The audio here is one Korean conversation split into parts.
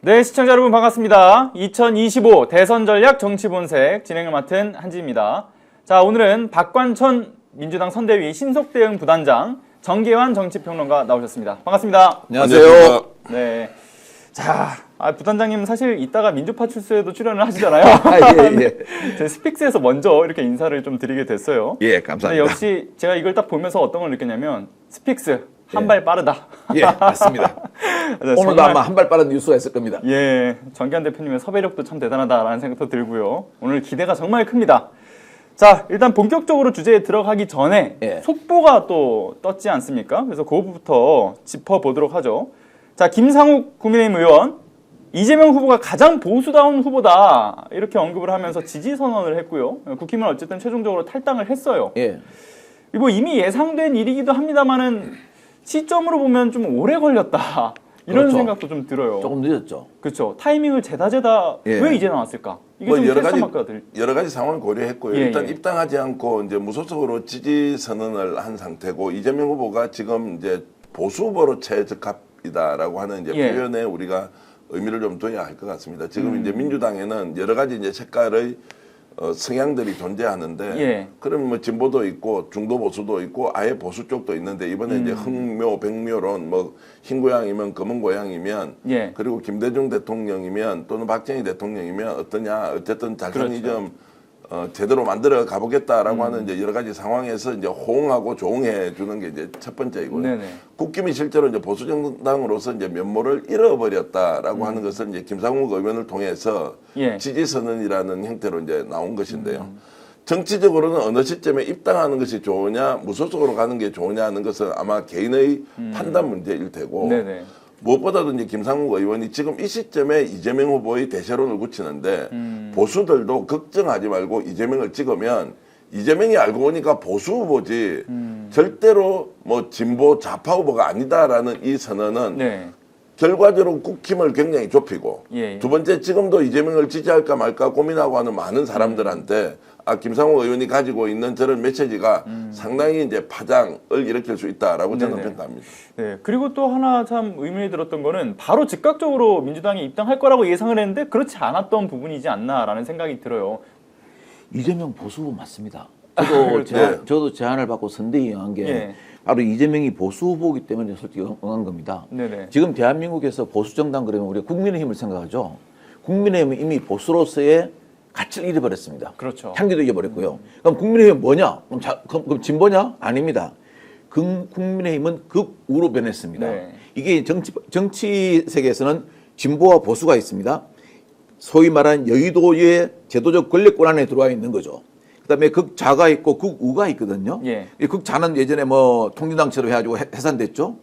네, 시청자 여러분 반갑습니다. 2025 대선 전략 정치 본색 진행을 맡은 한지입니다. 자, 오늘은 박관천 민주당 선대위 신속대응 부단장, 정계환 정치평론가 나오셨습니다. 반갑습니다. 안녕하세요. 네. 자, 부단장님 사실 이따가 민주파 출세에도 출연을 하시잖아요. 예. 제 스픽스에서 먼저 이렇게 인사를 좀 드리게 됐어요. 예, 감사합니다. 역시 제가 이걸 딱 보면서 어떤 걸 느꼈냐면 스픽스 한 발 빠르다. 예, 맞습니다. 네, 오늘도 정말, 아마 한 발 빠른 뉴스가 있을 겁니다. 예, 정기환 대표님의 섭외력도 참 대단하다라는 생각도 들고요. 오늘 기대가 정말 큽니다. 자, 일단 본격적으로 주제에 들어가기 전에 예. 속보가 또 떴지 않습니까? 그래서 그 부분부터 짚어보도록 하죠. 자, 김상욱 국민의힘 의원, 이재명 후보가 가장 보수다운 후보다 이렇게 언급을 하면서 지지 선언을 했고요. 국힘은 어쨌든 최종적으로 탈당을 했어요. 예. 이거 이미 예상된 일이기도 합니다만은 시점으로 보면 좀 오래 걸렸다. 이런 그렇죠. 생각도 좀 들어요. 조금 늦었죠. 그렇죠. 타이밍을 재다 예. 왜 이제 나왔을까? 이게 뭐 좀 여러 가지 상황을 고려했고요. 예, 일단 예. 입당하지 않고 이제 무소속으로 지지 선언을 한 상태고 이재명 후보가 지금 이제 보수 후보로 최적합이다라고 하는 이제 예. 표현에 우리가 의미를 좀 둬야 할 것 같습니다. 지금 이제 민주당에는 여러 가지 이제 색깔의 성향들이 존재하는데 예. 그럼 뭐 진보도 있고 중도 보수도 있고 아예 보수 쪽도 있는데 이번에 이제 흑묘 백묘론 뭐 흰 고양이면 검은 고양이면 예. 그리고 김대중 대통령이면 또는 박정희 대통령이면 어떠냐 어쨌든 자신이 그렇죠. 좀 제대로 만들어 가보겠다라고 하는 이제 여러 가지 상황에서 이제 호응하고 조응해 주는 게 이제 첫 번째이고요. 네네. 국힘이 실제로 이제 보수 정당으로서 이제 면모를 잃어버렸다라고 하는 것은 이제 김상욱 의원을 통해서 예. 지지 선언이라는 형태로 이제 나온 것인데요. 정치적으로는 어느 시점에 입당하는 것이 좋으냐, 무소속으로 가는 게 좋으냐 하는 것은 아마 개인의 판단 문제일 테고 네네. 무엇보다도 이제 김상욱 의원이 지금 이 시점에 이재명 후보의 대세론을 굳히는데 보수들도 걱정하지 말고 이재명을 찍으면 이재명이 알고 보니까 보수 후보지 절대로 뭐 진보 좌파 후보가 아니다라는 이 선언은 네. 결과적으로 국힘을 굉장히 좁히고 예. 두 번째 지금도 이재명을 지지할까 말까 고민하고 하는 많은 사람들한테 김상욱 의원이 가지고 있는 저런 메시지가 상당히 이제 파장을 일으킬 수 있다라고 저는 네네. 평가합니다. 네. 그리고 또 하나 참 의문이 들었던 거는 바로 즉각적으로 민주당이 입당할 거라고 예상을 했는데 그렇지 않았던 부분이지 않나라는 생각이 들어요. 이재명 보수 후보 맞습니다. 저도, 그렇죠. 저도 제안을 받고 선대위 응한 게 예. 바로 이재명이 보수 후보이기 때문에 솔직히 응한 겁니다. 네네. 지금 대한민국에서 보수 정당 그러면 우리가 국민의힘을 생각하죠. 국민의힘은 이미 보수로서의 가치를 잃어버렸습니다. 그렇죠. 향기도 잃어버렸고요. 그럼 국민의힘은 뭐냐? 그럼 진보냐? 아닙니다. 국민의힘은 극우로 변했습니다. 네. 이게 정치 세계에서는 진보와 보수가 있습니다. 소위 말하는 여의도의 제도적 권력권 안에 들어와 있는 거죠. 그다음에 극좌가 있고 극우가 있거든요. 예. 이 극좌는 예전에 뭐 통진당처럼 해가지고 해산됐죠.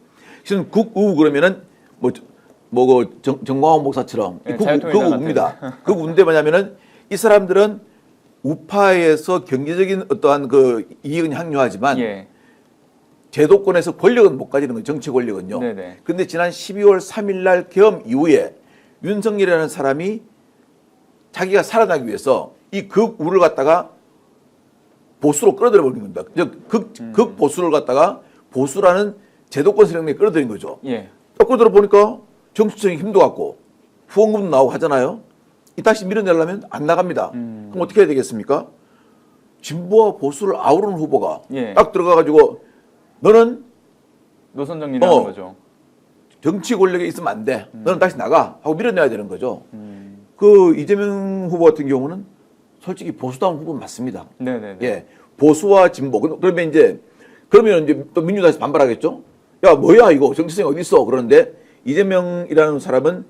지금 극우 그러면은 정광훈 목사처럼 예, 자유통일당 극우입니다. 극우인데 뭐냐면은 이 사람들은 우파에서 경제적인 어떠한 그 이익은 향유하지만 예. 제도권에서 권력은 못 가지는 거예요. 정치 권력은요. 네네. 그런데 지난 12월 3일 날 계엄 이후에 윤석열이라는 사람이 자기가 살아나기 위해서 이 극우를 갖다가 보수로 끌어들여 버린 겁니다. 극보수를 갖다가 보수라는 제도권 세력에 끌어들인 거죠. 예. 딱 끌어들여 보니까 정치적인 힘도 갖고 후원금도 나오고 하잖아요. 이 다시 밀어내려면 안 나갑니다. 그럼 어떻게 해야 되겠습니까? 진보와 보수를 아우르는 후보가 예. 딱 들어가가지고 너는 노선 정리를 하는 거죠. 정치 권력에 있으면 안 돼. 너는 다시 나가 하고 밀어내야 되는 거죠. 그 이재명 후보 같은 경우는 솔직히 보수다운 후보는 맞습니다. 네네네. 예, 보수와 진보. 그러면 이제 또 민주당에서 반발하겠죠. 야 뭐야 이거 정치성이 어디 있어? 그런데 이재명이라는 사람은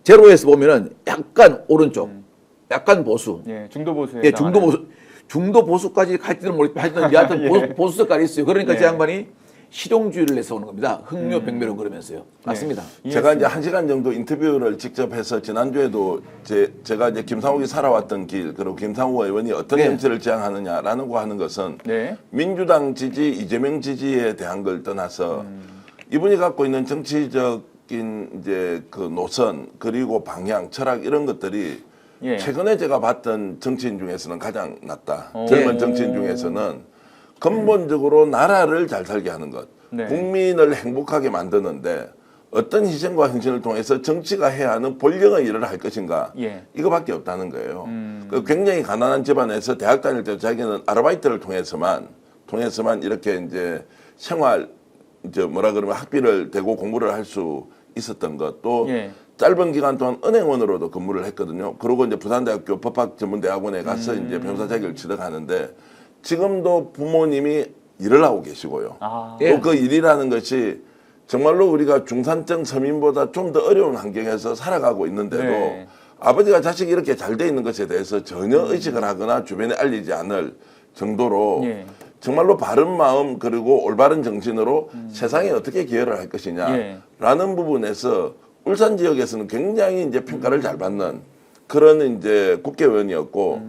제로에서 보면은 약간 오른쪽, 약간 보수. 예, 중도 보수에 예, 중도 보수까지 갈지는 모르겠지만 하여튼 여하튼 예. 보수 색깔이 있어요. 그러니까 예. 제 양반이 실용주의를 내세우는 겁니다. 흑묘 백묘론 그러면서요. 맞습니다. 제가 이제 1시간 정도 인터뷰를 직접 해서 지난주에도 제가 이제 김상욱이 살아왔던 길 그리고 김상욱 의원이 어떤 네. 정치를 지향하느냐라는 거 하는 것은 네. 민주당 지지, 이재명 지지에 대한 걸 떠나서 이분이 갖고 있는 정치적인 이제 그 노선 그리고 방향, 철학 이런 것들이 예. 최근에 제가 봤던 정치인 중에서는 가장 낫다. 오. 젊은 정치인 중에서는 근본적으로 나라를 잘 살게 하는 것, 네. 국민을 행복하게 만드는데 어떤 희생과 헌신을 통해서 정치가 해야 하는 본령의 일을 할 것인가 예. 이거밖에 없다는 거예요. 그 굉장히 가난한 집안에서 대학 다닐 때 자기는 아르바이트를 통해서만 이렇게 이제 생활 이제 뭐라 그러면 학비를 대고 공부를 할 수 있었던 것 또 예. 짧은 기간 동안 은행원으로도 근무를 했거든요. 그리고 이제 부산대학교 법학전문대학원에 가서 이제 변호사 자격을 취득하는데 지금도 부모님이 일을 하고 계시고요. 아. 예. 또 그 일이라는 것이 정말로 우리가 중산층 서민보다 좀 더 어려운 환경에서 살아가고 있는데도 네. 아버지가 자식이 이렇게 잘 돼 있는 것에 대해서 전혀 의식을 하거나 주변에 알리지 않을 정도로 예. 정말로 바른 마음 그리고 올바른 정신으로 세상에 어떻게 기여를 할 예. 것이냐라는 부분에서 울산 지역에서는 굉장히 이제 평가를 잘 받는 그런 이제 국회의원이었고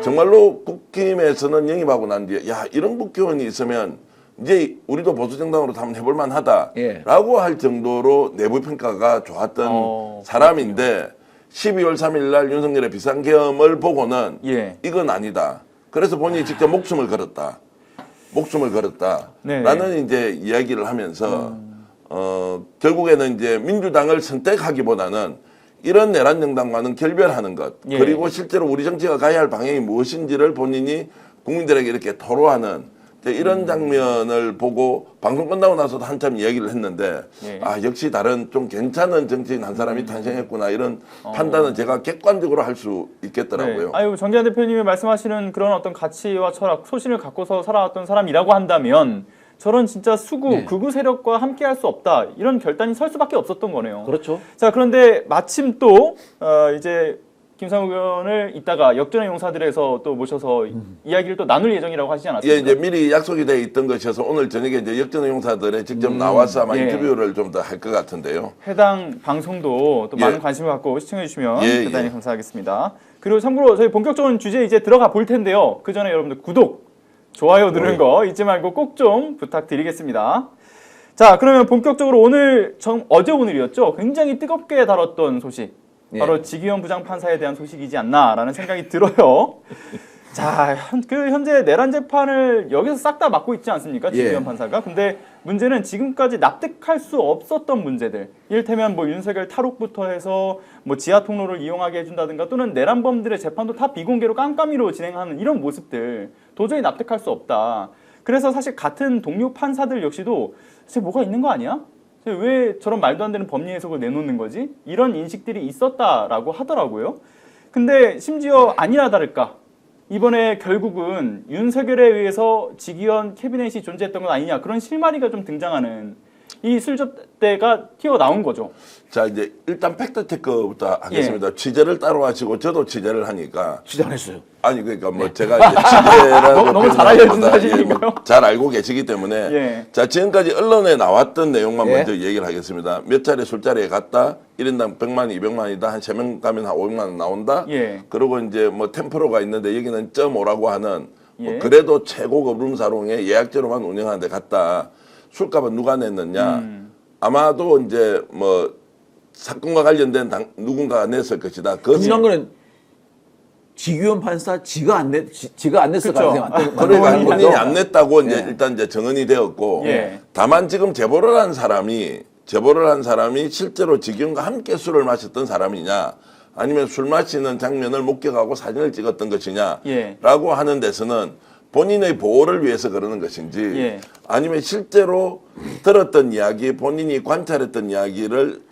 정말로 국힘에서는 영입하고 난 뒤에 야 이런 국회의원이 있으면 이제 우리도 보수정당으로 한번 해볼 만하다라고 예. 할 정도로 내부 평가가 좋았던 사람인데 12월 3일 날 윤석열의 비상계엄을 보고는 예. 이건 아니다. 그래서 본인이 직접 목숨을 걸었다. 네. 라는 이제 이야기를 하면서 결국에는 이제 민주당을 선택하기보다는 이런 내란 정당과는 결별하는 것 예. 그리고 실제로 우리 정치가 가야 할 방향이 무엇인지를 본인이 국민들에게 이렇게 토로하는 이런 장면을 보고 방송 끝나고 나서도 한참 이야기를 했는데 예. 아 역시 다른 좀 괜찮은 정치인 한 사람이 탄생했구나 이런 판단은 제가 객관적으로 할 수 있겠더라고요. 네. 아유 정기환 대표님이 말씀하시는 그런 어떤 가치와 철학, 소신을 갖고서 살아왔던 사람이라고 한다면 저런 진짜 수구, 네. 극우 세력과 함께할 수 없다 이런 결단이 설 수밖에 없었던 거네요. 그렇죠. 자 그런데 마침 또 이제 김상욱 의원을 이따가 역전의 용사들에서 또 모셔서 이야기를 또 나눌 예정이라고 하시지 않았습니까? 예, 이제 미리 약속이 돼 있던 것이어서 오늘 저녁에 이제 역전의 용사들에 직접 나와서 아마 예. 인터뷰를 좀 더 할 것 같은데요. 해당 방송도 또 예. 많은 관심을 갖고 시청해 주시면 예, 대단히 예. 감사하겠습니다. 그리고 참고로 저희 본격적인 주제 이제 들어가 볼 텐데요. 그 전에 여러분들 구독, 좋아요 누르는 거 잊지 말고 꼭 좀 부탁드리겠습니다. 자, 그러면 본격적으로 오늘 어제 오늘이었죠. 굉장히 뜨겁게 다뤘던 소식. 바로 지기현 부장판사에 대한 소식이지 않나라는 생각이 들어요. 자, 그 현재 내란 재판을 여기서 싹 다 맡고 있지 않습니까? 지기현 예. 판사가. 근데 문제는 지금까지 납득할 수 없었던 문제들. 이를테면 뭐 윤석열 탈옥부터 해서 뭐 지하 통로를 이용하게 해준다든가 또는 내란범들의 재판도 다 비공개로 깜깜이로 진행하는 이런 모습들 도저히 납득할 수 없다. 그래서 사실 같은 동료 판사들 역시도 진짜 뭐가 있는 거 아니야? 왜 저런 말도 안 되는 법리 해석을 내놓는 거지? 이런 인식들이 있었다라고 하더라고요. 근데 심지어 아니나 다를까 이번에 결국은 윤석열에 의해서 지기현 캐비넷이 존재했던 건 아니냐 그런 실마리가 좀 등장하는 이 술접대가 튀어나온 거죠. 자, 이제 일단 팩트 체크부터 하겠습니다. 취재를 따로 하시고 저도 취재를 하니까 취재 안 했어요. 아니 그러니까 뭐 제가 이제 취재라고 너무 잘 알려진 사실인가요? 잘 알고 계시기 때문에 예. 자 지금까지 언론에 나왔던 내용만 예. 먼저 얘기를 하겠습니다. 몇 차례 술자리에 갔다 1인당 100만, 200만이다. 한 3명 가면 한 500만 원 나온다. 예. 그리고 이제 뭐 템프로가 있는데 여기는 0.5라고 하는 뭐 예. 그래도 최고급 룸사롱에 예약제로만 운영하는 데 갔다. 술값은 누가 냈느냐. 아마도 이제 뭐 사건과 관련된 누군가가 냈을 것이다. 중요한 거는 지기현 판사 지가 안 냈을 그쵸. 가능성이 많다는 그러니까 거죠. 본인이 안 냈다고 이제 예. 일단 이제 정언이 되었고 예. 다만 지금 제보를 한 사람이 실제로 지기현과 함께 술을 마셨던 사람이냐 아니면 술 마시는 장면을 목격하고 사진을 찍었던 것이냐라고 예. 하는 데서는 본인의 보호를 위해서 그러는 것인지 예. 아니면 실제로 들었던 이야기 본인이 관찰했던 이야기를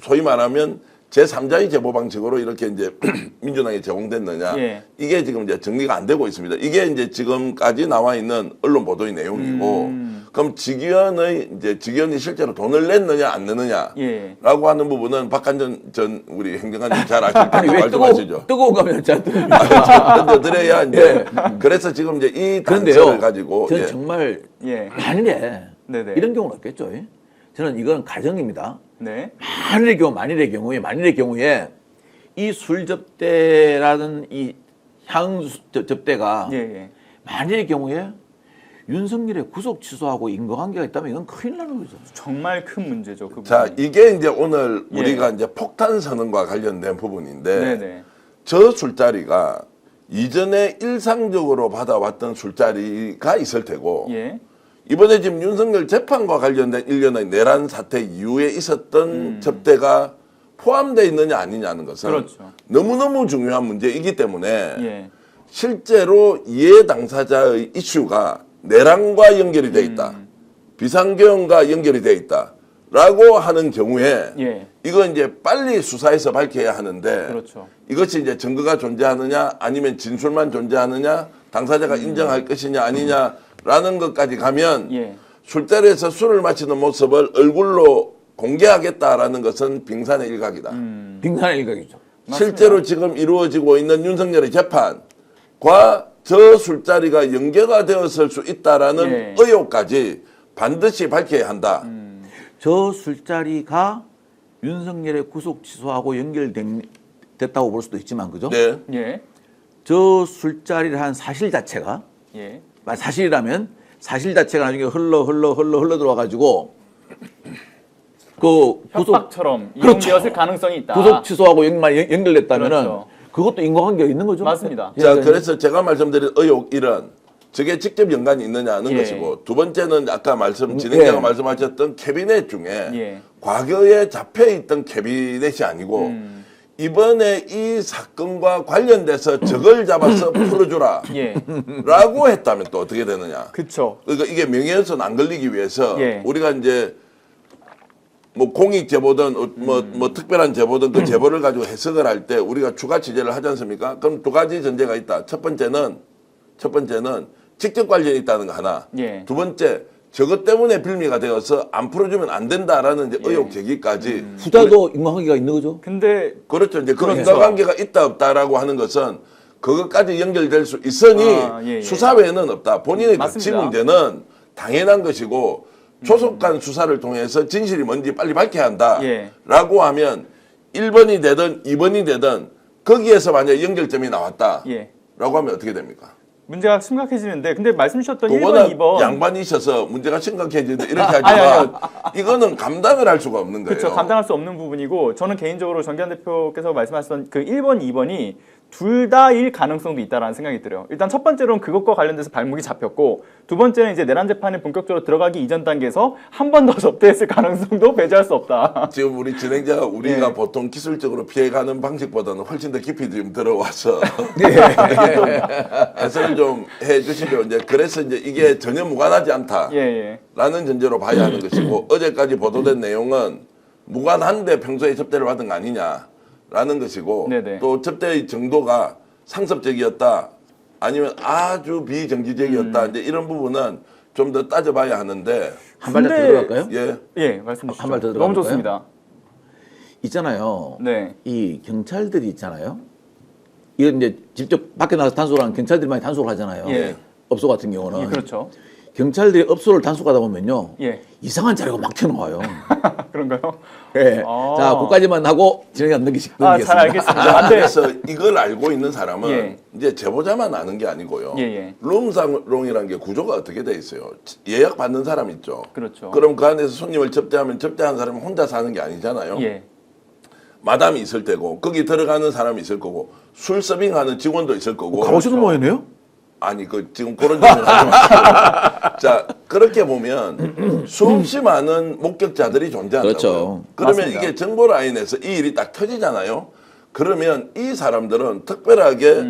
소위 말하면 제3자의 제보 방식으로 이렇게 이제 민주당에 제공됐느냐. 예. 이게 지금 이제 정리가 안 되고 있습니다. 이게 이제 지금까지 나와 있는 언론 보도의 내용이고, 그럼 지기현이 실제로 돈을 냈느냐, 안 냈느냐. 예. 라고 하는 부분은 박한전 전 우리 행정관님 잘 아실 아니 텐데 왜 말씀하시죠. 뜨거운 가면 잘 뜨거운 던져드려야 이제. 그래서 지금 이제 이 단서를 그런데요. 가지고. 저는 예. 정말 예. 만일에 네네. 이런 경우는 없겠죠. 저는 이건 가정입니다. 네. 만일의 경우에 이 술 접대라는 이 향 접대가 예. 예. 만일의 경우에 윤석열의 구속 취소하고 인과관계가 있다면 이건 큰일 나는 거죠. 정말 큰 문제죠. 그 자, 부분이. 이게 이제 오늘 예. 우리가 이제 폭탄 선언과 관련된 부분인데 네네. 저 술자리가 이전에 일상적으로 받아왔던 술자리가 있을 테고 예. 이번에 지금 윤석열 재판과 관련된 일련의 내란 사태 이후에 있었던 접대가 포함되어 있느냐 아니냐는 것은 그렇죠. 너무너무 중요한 문제이기 때문에 예. 실제로 이해 당사자의 이슈가 내란과 연결이 돼 있다. 비상경과 연결이 돼 있다. 라고 하는 경우에 예. 이거 이제 빨리 수사해서 밝혀야 하는데 그렇죠. 이것이 이제 증거가 존재하느냐 아니면 진술만 존재하느냐 당사자가 인정할 것이냐 아니냐라는 것까지 가면 예. 술자리에서 술을 마시는 모습을 얼굴로 공개하겠다라는 것은 빙산의 일각이다. 빙산의 일각이죠. 실제로 지금 이루어지고 있는 윤석열의 재판과 저 술자리가 연계가 되었을 수 있다라는 예. 의혹까지 반드시 밝혀야 한다. 저 술자리가 윤석열의 구속 취소하고 연결됐다고 볼 수도 있지만 그죠? 네. 예. 저 술자리를 한 사실 자체가 예. 사실이라면 사실 자체가 나중에 흘러 들어와가지고 그 구속 협박처럼 그렇죠. 이용되었을 가능성이 있다. 구속 취소하고 연결됐다면은 그렇죠. 그것도 인과관계가 있는 거죠. 맞습니다. 자, 그래서 제가 말씀드린 의혹 1은 저게 직접 연관이 있느냐 하는 예. 것이고 두 번째는 아까 진행자가 예. 말씀하셨던 캐비넷 중에 예. 과거에 잡혀있던 캐비넷이 아니고 이번에 이 사건과 관련돼서 적을 잡아서 풀어주라 예. 라고 했다면 또 어떻게 되느냐. 그쵸. 그러니까 이게 명예훼손 안 걸리기 위해서 예. 우리가 이제 뭐 공익 제보든 뭐 특별한 제보든 그 제보를 가지고 해석을 할 때 우리가 추가 취재를 하지 않습니까? 그럼 두 가지 전제가 있다. 첫 번째는 직접 관련이 있다는 거 하나. 예. 두 번째 저것 때문에 빌미가 되어서 안 풀어주면 안 된다라는 이제 의혹 제기까지. 후자도 인과관계가 있는 거죠. 근데 그렇죠. 이제 그런 그렇죠. 인과관계가 있다 없다라고 하는 것은 그것까지 연결될 수 있으니 예. 수사 외에는 없다. 본인의 가치 맞습니다. 문제는 당연한 것이고 조속한 수사를 통해서 진실이 뭔지 빨리 밝혀야 한다. 예. 라고 하면 1번이 되든 2번이 되든 거기에서 만약 연결점이 나왔다. 예. 라고 하면 어떻게 됩니까? 문제가 심각해지는데 근데 말씀 주셨던 또 1번, 워낙 2번 양반이셔서 문제가 심각해지는데 이렇게 아니, 하지만 이거는 감당을 할 수가 없는 거예요. 그렇죠. 감당할 수 없는 부분이고 저는 개인적으로 정기환 대표께서 말씀하셨던 그 1번, 2번이 둘 다일 가능성도 있다라는 생각이 들어요. 일단 첫 번째로는 그것과 관련돼서 발목이 잡혔고 두 번째는 이제 내란 재판에 본격적으로 들어가기 이전 단계에서 한 번 더 접대했을 가능성도 배제할 수 없다. 지금 우리 진행자가 우리가 예. 보통 기술적으로 피해가는 방식보다는 훨씬 더 깊이 좀 들어와서 예. 이게 좀 해석을 좀 해주시죠. 이제 그래서 이제 이게 전혀 무관하지 않다라는 예. 전제로 봐야 하는 것이고 어제까지 보도된 내용은 무관한데 평소에 접대를 받은 거 아니냐라는 것이고 네네. 또 접대의 정도가 상습적이었다 아니면 아주 비정기적이었다 이제 이런 부분은 좀 더 따져봐야 하는데 한 발 더 근데- 들어갈까요? 예. 예, 말씀 주시죠. 한발더 너무 들어갈까요? 좋습니다. 있잖아요. 네. 이 경찰들이 있잖아요. 이건 이제 직접 밖에 나가서 단속을 하는 경찰들이 많이 단속을 하잖아요. 예. 업소 같은 경우는. 예, 그렇죠. 경찰들이 업소를 단속하다 보면요. 예. 이상한 자료가 막 튀어나와요. 그런가요? 예. 아. 자, 그까지만 하고 진행자 넘기겠습니다. 잘 알겠습니다. 안 돼. 그래서 이걸 알고 있는 사람은 예. 이제 제보자만 아는 게 아니고요. 예. 룸사롱이라는 게 구조가 어떻게 돼 있어요? 예약 받는 사람 있죠. 그렇죠. 그럼 그 안에서 손님을 접대하면 접대한 사람이 혼자 사는 게 아니잖아요. 예. 마담이 있을 테고 거기 들어가는 사람이 있을 거고 술 서빙하는 직원도 있을 거고. 가보시는 모양이네요? 아니 그 지금 그런 질문 하지 마세요. 자 그렇게 보면 수없이 많은 목격자들이 존재한다고요. 그렇죠. 그러면 맞습니다. 이게 정보 라인에서 이 일이 딱 터지잖아요. 그러면 이 사람들은 특별하게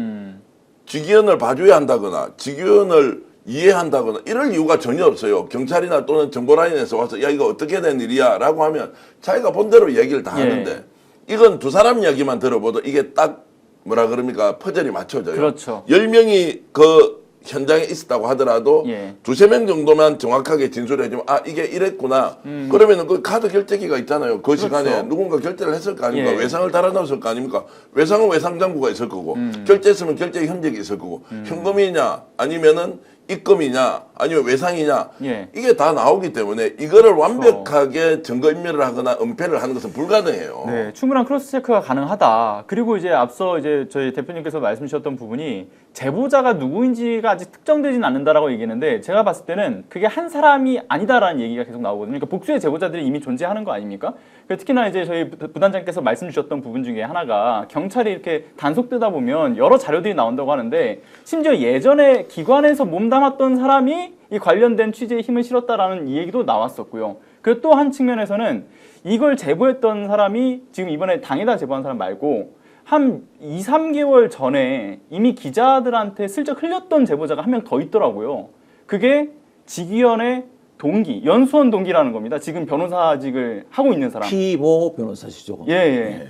직위원을 봐줘야 한다거나 직위원을 이해한다거나 이럴 이유가 전혀 없어요. 경찰이나 또는 정보 라인에서 와서 야 이거 어떻게 된 일이야 라고 하면 자기가 본대로 얘기를 다 예. 하는데 이건 두 사람 이야기만 들어봐도 이게 딱 뭐라 그럽니까 퍼즐이 맞춰져요. 그렇죠. 10명이 그 현장에 있었다고 하더라도 예. 두세 명 정도만 정확하게 진술해 주면 아 이게 이랬구나. 그러면은 그 카드 결제기가 있잖아요. 그 시간에 누군가 결제를 했을 거 아닙니까? 예. 외상을 달아놨을 거 아닙니까? 외상은 외상 장부가 있을 거고 결제했으면 결제 현직이 있을 거고 현금이냐 아니면은 입금이냐 아니면 외상이냐 예. 이게 다 나오기 때문에 이거를 완벽하게 증거인멸을 하거나 은폐를 하는 것은 불가능해요. 네, 충분한 크로스 체크가 가능하다. 그리고 이제 앞서 이제 저희 대표님께서 말씀 주셨던 부분이 제보자가 누구인지가 아직 특정되진 않는다라고 얘기했는데 제가 봤을 때는 그게 한 사람이 아니다라는 얘기가 계속 나오거든요. 그러니까 복수의 제보자들이 이미 존재하는 거 아닙니까? 특히나 이제 저희 부단장께서 말씀 주셨던 부분 중에 하나가 경찰이 이렇게 단속되다 보면 여러 자료들이 나온다고 하는데 심지어 예전에 기관에서 몸담았던 사람이 이 관련된 취재에 힘을 실었다라는 이 얘기도 나왔었고요. 그리고 또 한 측면에서는 이걸 제보했던 사람이 지금 이번에 당에다 제보한 사람 말고 한 2, 3개월 전에 이미 기자들한테 슬쩍 흘렸던 제보자가 한 명 더 있더라고요. 그게 직위원의 동기, 연수원 동기라는 겁니다. 지금 변호사직을 하고 있는 사람. 피모 변호사시죠? 예, 예.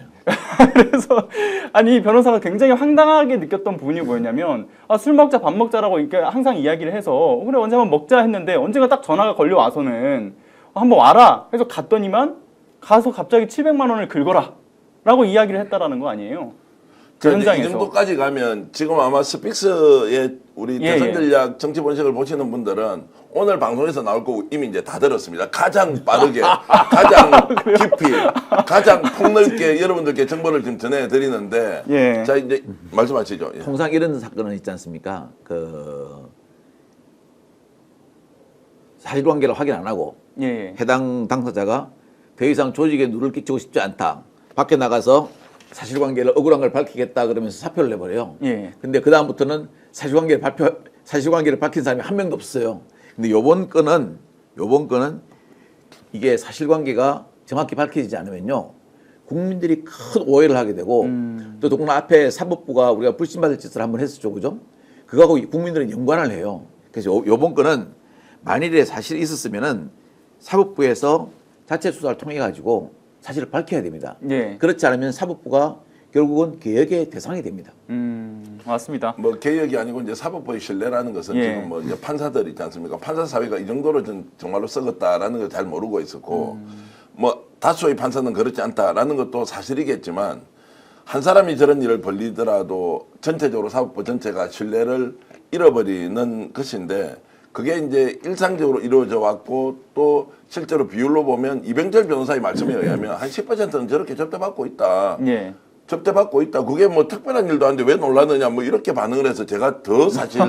그래서 아니 변호사가 굉장히 황당하게 느꼈던 부분이 뭐였냐면 술 먹자 밥 먹자라고 이렇게 항상 이야기를 해서 그래 언제 한번 먹자 했는데 언제가 딱 전화가 걸려 와서는 한번 와라 해서 갔더니만 가서 갑자기 700만 원을 긁어라 라고 이야기를 했다라는 거 아니에요. 그 이 현장에서. 정도까지 가면 지금 아마 스픽스의 우리 예, 대선 예. 전략 정치 본색을 보시는 분들은 오늘 방송에서 나올 거고 이미 이제 다 들었습니다. 가장 빠르게, 가장 깊이, 가장 폭넓게 여러분들께 정보를 지금 전해드리는데 예. 자 이제 말씀하시죠. 예. 통상 이런 사건은 있지 않습니까? 사실관계를 확인 안 하고 예, 예. 해당 당사자가 더 이상 조직에 누를 끼치고 싶지 않다. 밖에 나가서 사실관계를 억울한 걸 밝히겠다 그러면서 사표를 내버려요. 예. 근데 그 다음부터는 사실관계를 밝힌 사람이 한 명도 없어요. 근데 요번 건은 이게 사실관계가 정확히 밝혀지지 않으면요. 국민들이 큰 오해를 하게 되고 또 더구나 앞에 사법부가 우리가 불신받을 짓을 한번 했었죠. 그죠? 그거하고 국민들은 연관을 해요. 그래서 요번 건은 만일에 사실이 있었으면은 사법부에서 자체 수사를 통해 가지고 사실을 밝혀야 됩니다. 예. 그렇지 않으면 사법부가 결국은 개혁의 대상이 됩니다. 맞습니다. 뭐 개혁이 아니고 이제 사법부의 신뢰라는 것은 예. 지금 뭐 이제 판사들 있지 않습니까? 판사 사회가 이 정도로 정말로 썩었다라는 걸 잘 모르고 있었고 뭐 다수의 판사는 그렇지 않다라는 것도 사실이겠지만 한 사람이 저런 일을 벌리더라도 전체적으로 사법부 전체가 신뢰를 잃어버리는 것인데 그게 이제 일상적으로 이루어져 왔고 또 실제로 비율로 보면 이병철 변호사의 말씀에 의하면 한 10%는 저렇게 접대받고 있다. 예. 접대받고 있다. 그게 뭐 특별한 일도 아닌데 왜 놀랐느냐 뭐 이렇게 반응을 해서 제가 더 사실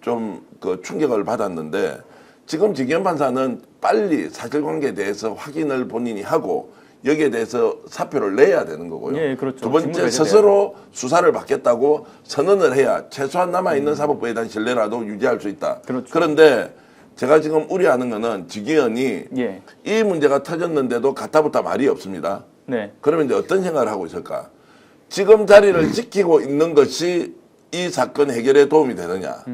좀 그 충격을 받았는데 지금 직위원 판사는 빨리 사실관계에 대해서 확인을 본인이 하고 여기에 대해서 사표를 내야 되는 거고요. 예, 그렇죠. 두 번째 직무배제돼야 스스로 수사를 받겠다고 선언을 해야 최소한 남아있는 사법부에 대한 신뢰라도 유지할 수 있다. 그렇죠. 그런데 제가 지금 우려하는 거는 직위원이 예. 이 문제가 터졌는데도 가타부타 말이 없습니다. 네. 그러면 이제 어떤 생각을 하고 있을까? 지금 자리를 지키고 있는 것이 이 사건 해결에 도움이 되느냐?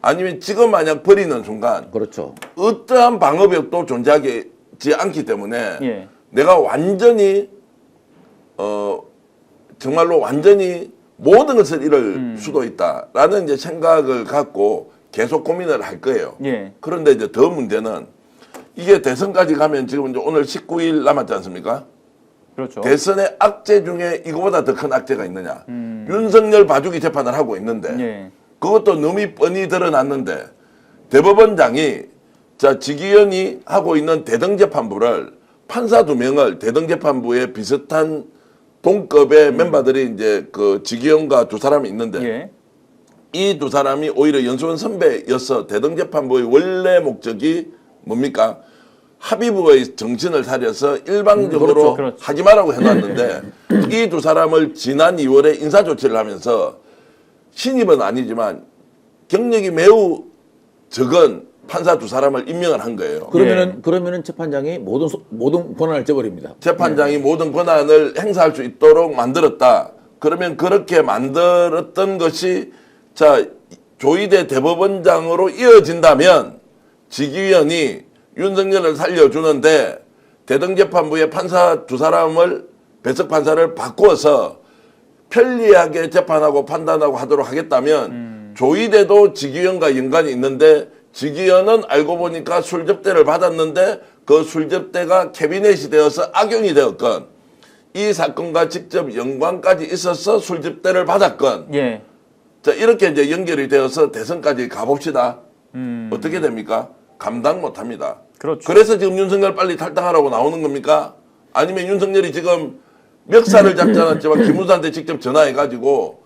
아니면 지금 만약 버리는 순간 그렇죠. 어떠한 방어벽도 존재하지 않기 때문에 예. 내가 완전히 정말로 완전히 모든 것을 잃을 수도 있다라는 이제 생각을 갖고 계속 고민을 할 거예요. 예. 그런데 이제 더 문제는 이게 대선까지 가면 지금 이제 오늘 19일 남았지 않습니까? 그렇죠. 대선의 악재 중에 이거보다 더 큰 악재가 있느냐. 윤석열 봐주기 재판을 하고 있는데 예. 그것도 너무 뻔히 드러났는데 대법원장이 자 직위원이 하고 있는 대등재판부를 판사 2명을 대등재판부에 비슷한 동급의 멤버들이 이제 그 직위원과 두 사람이 있는데 예. 이 두 사람이 오히려 연수원 선배여서 대등재판부의 원래 목적이 뭡니까? 합의부의 정신을 살려서 일방적으로 그렇죠. 하지 말라고 해놨는데 이 두 사람을 지난 2월에 인사조치를 하면서 신입은 아니지만 경력이 매우 적은 판사 두 사람을 임명을 한 거예요. 그러면은 재판장이 모든 권한을 져버립니다. 재판장이 모든 권한을 행사할 수 있도록 만들었다. 그러면 그렇게 만들었던 것이 자 조희대 대법원장으로 이어진다면 직위원이 윤석열을 살려주는데 대등재판부의 판사 두 사람을 배석 판사를 바꿔서 편리하게 재판하고 판단하고 하도록 하겠다면 조희대도 직위원과 연관이 있는데 직위원은 알고 보니까 술접대를 받았는데 그 술접대가 캐비넷이 되어서 악용이 되었건 이 사건과 직접 연관까지 있어서 술접대를 받았건 예. 자 이렇게 이제 연결이 되어서 대선까지 가봅시다. 어떻게 됩니까? 감당 못합니다. 그렇죠. 그래서 지금 윤석열 빨리 탈당하라고 나오는 겁니까? 아니면 윤석열이 지금 멱살을 잡지 않았지만 김무사한테 직접 전화해가지고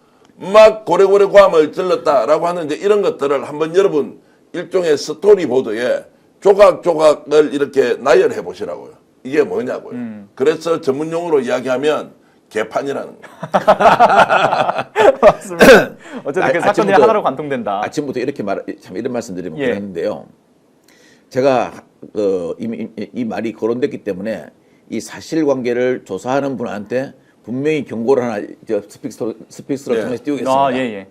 막 고래고래 고함을 질렀다라고 하는데 이런 것들을 한번 여러분 일종의 스토리보드에 조각조각을 이렇게 나열해 보시라고요. 이게 뭐냐고요. 그래서 전문용어로 이야기하면 개판이라는 거예요. 맞습니다. 어쨌든 그 사건이 아침부터- 하나로 관통된다. 아침부터 이렇게 이런 말씀드리면 예. 그랬는데요. 제가 이 말이 거론됐기 때문에 이 사실관계를 조사하는 분한테 분명히 경고를 하나 스픽스로 네. 통해서 띄우겠습니다. 아, 예, 예.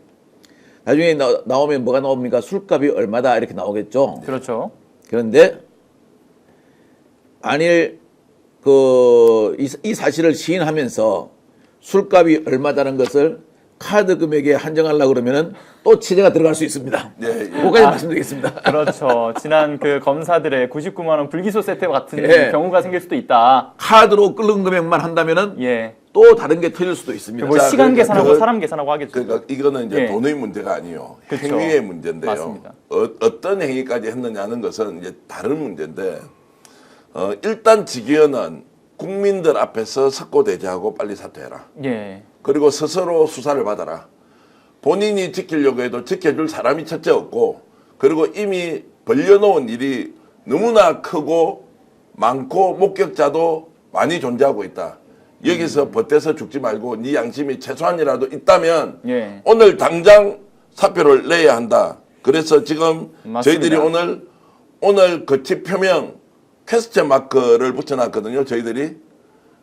나중에 나오면 뭐가 나옵니까? 술값이 얼마다 이렇게 나오겠죠. 그렇죠. 그런데 만일 이 사실을 시인하면서 술값이 얼마다는 것을 카드 금액에 한정하려고 그러면은 또 취재가 들어갈 수 있습니다. 예, 예. 그거까지 말씀드리겠습니다. 그렇죠. 지난 그 검사들의 99만 원 불기소 세트 같은 예. 경우가 생길 수도 있다. 카드로 끓는 금액만 한다면은 예. 또 다른 게 터질 수도 있습니다. 뭐 자, 시간 그러니까 계산하고 그걸- 사람 계산하고 하겠죠. 그러니까 이거는 이제 예. 돈의 문제가 아니요. 그렇죠. 행위의 문제인데요. 맞습니다. 어떤 행위까지 했느냐는 것은 이제 다른 문제인데 일단 직위원은 국민들 앞에서 석고대죄하고 빨리 사퇴해라. 예. 그리고 스스로 수사를 받아라. 본인이 지키려고 해도 지켜줄 사람이 첫째 없고 그리고 이미 벌려놓은 일이 너무나 크고 많고 목격자도 많이 존재하고 있다. 여기서 버텨서 죽지 말고 네 양심이 최소한이라도 있다면 예. 오늘 당장 사표를 내야 한다. 그래서 지금 맞습니다. 저희들이 오늘 거치 표명 퀘스천 마크를 붙여놨거든요. 저희들이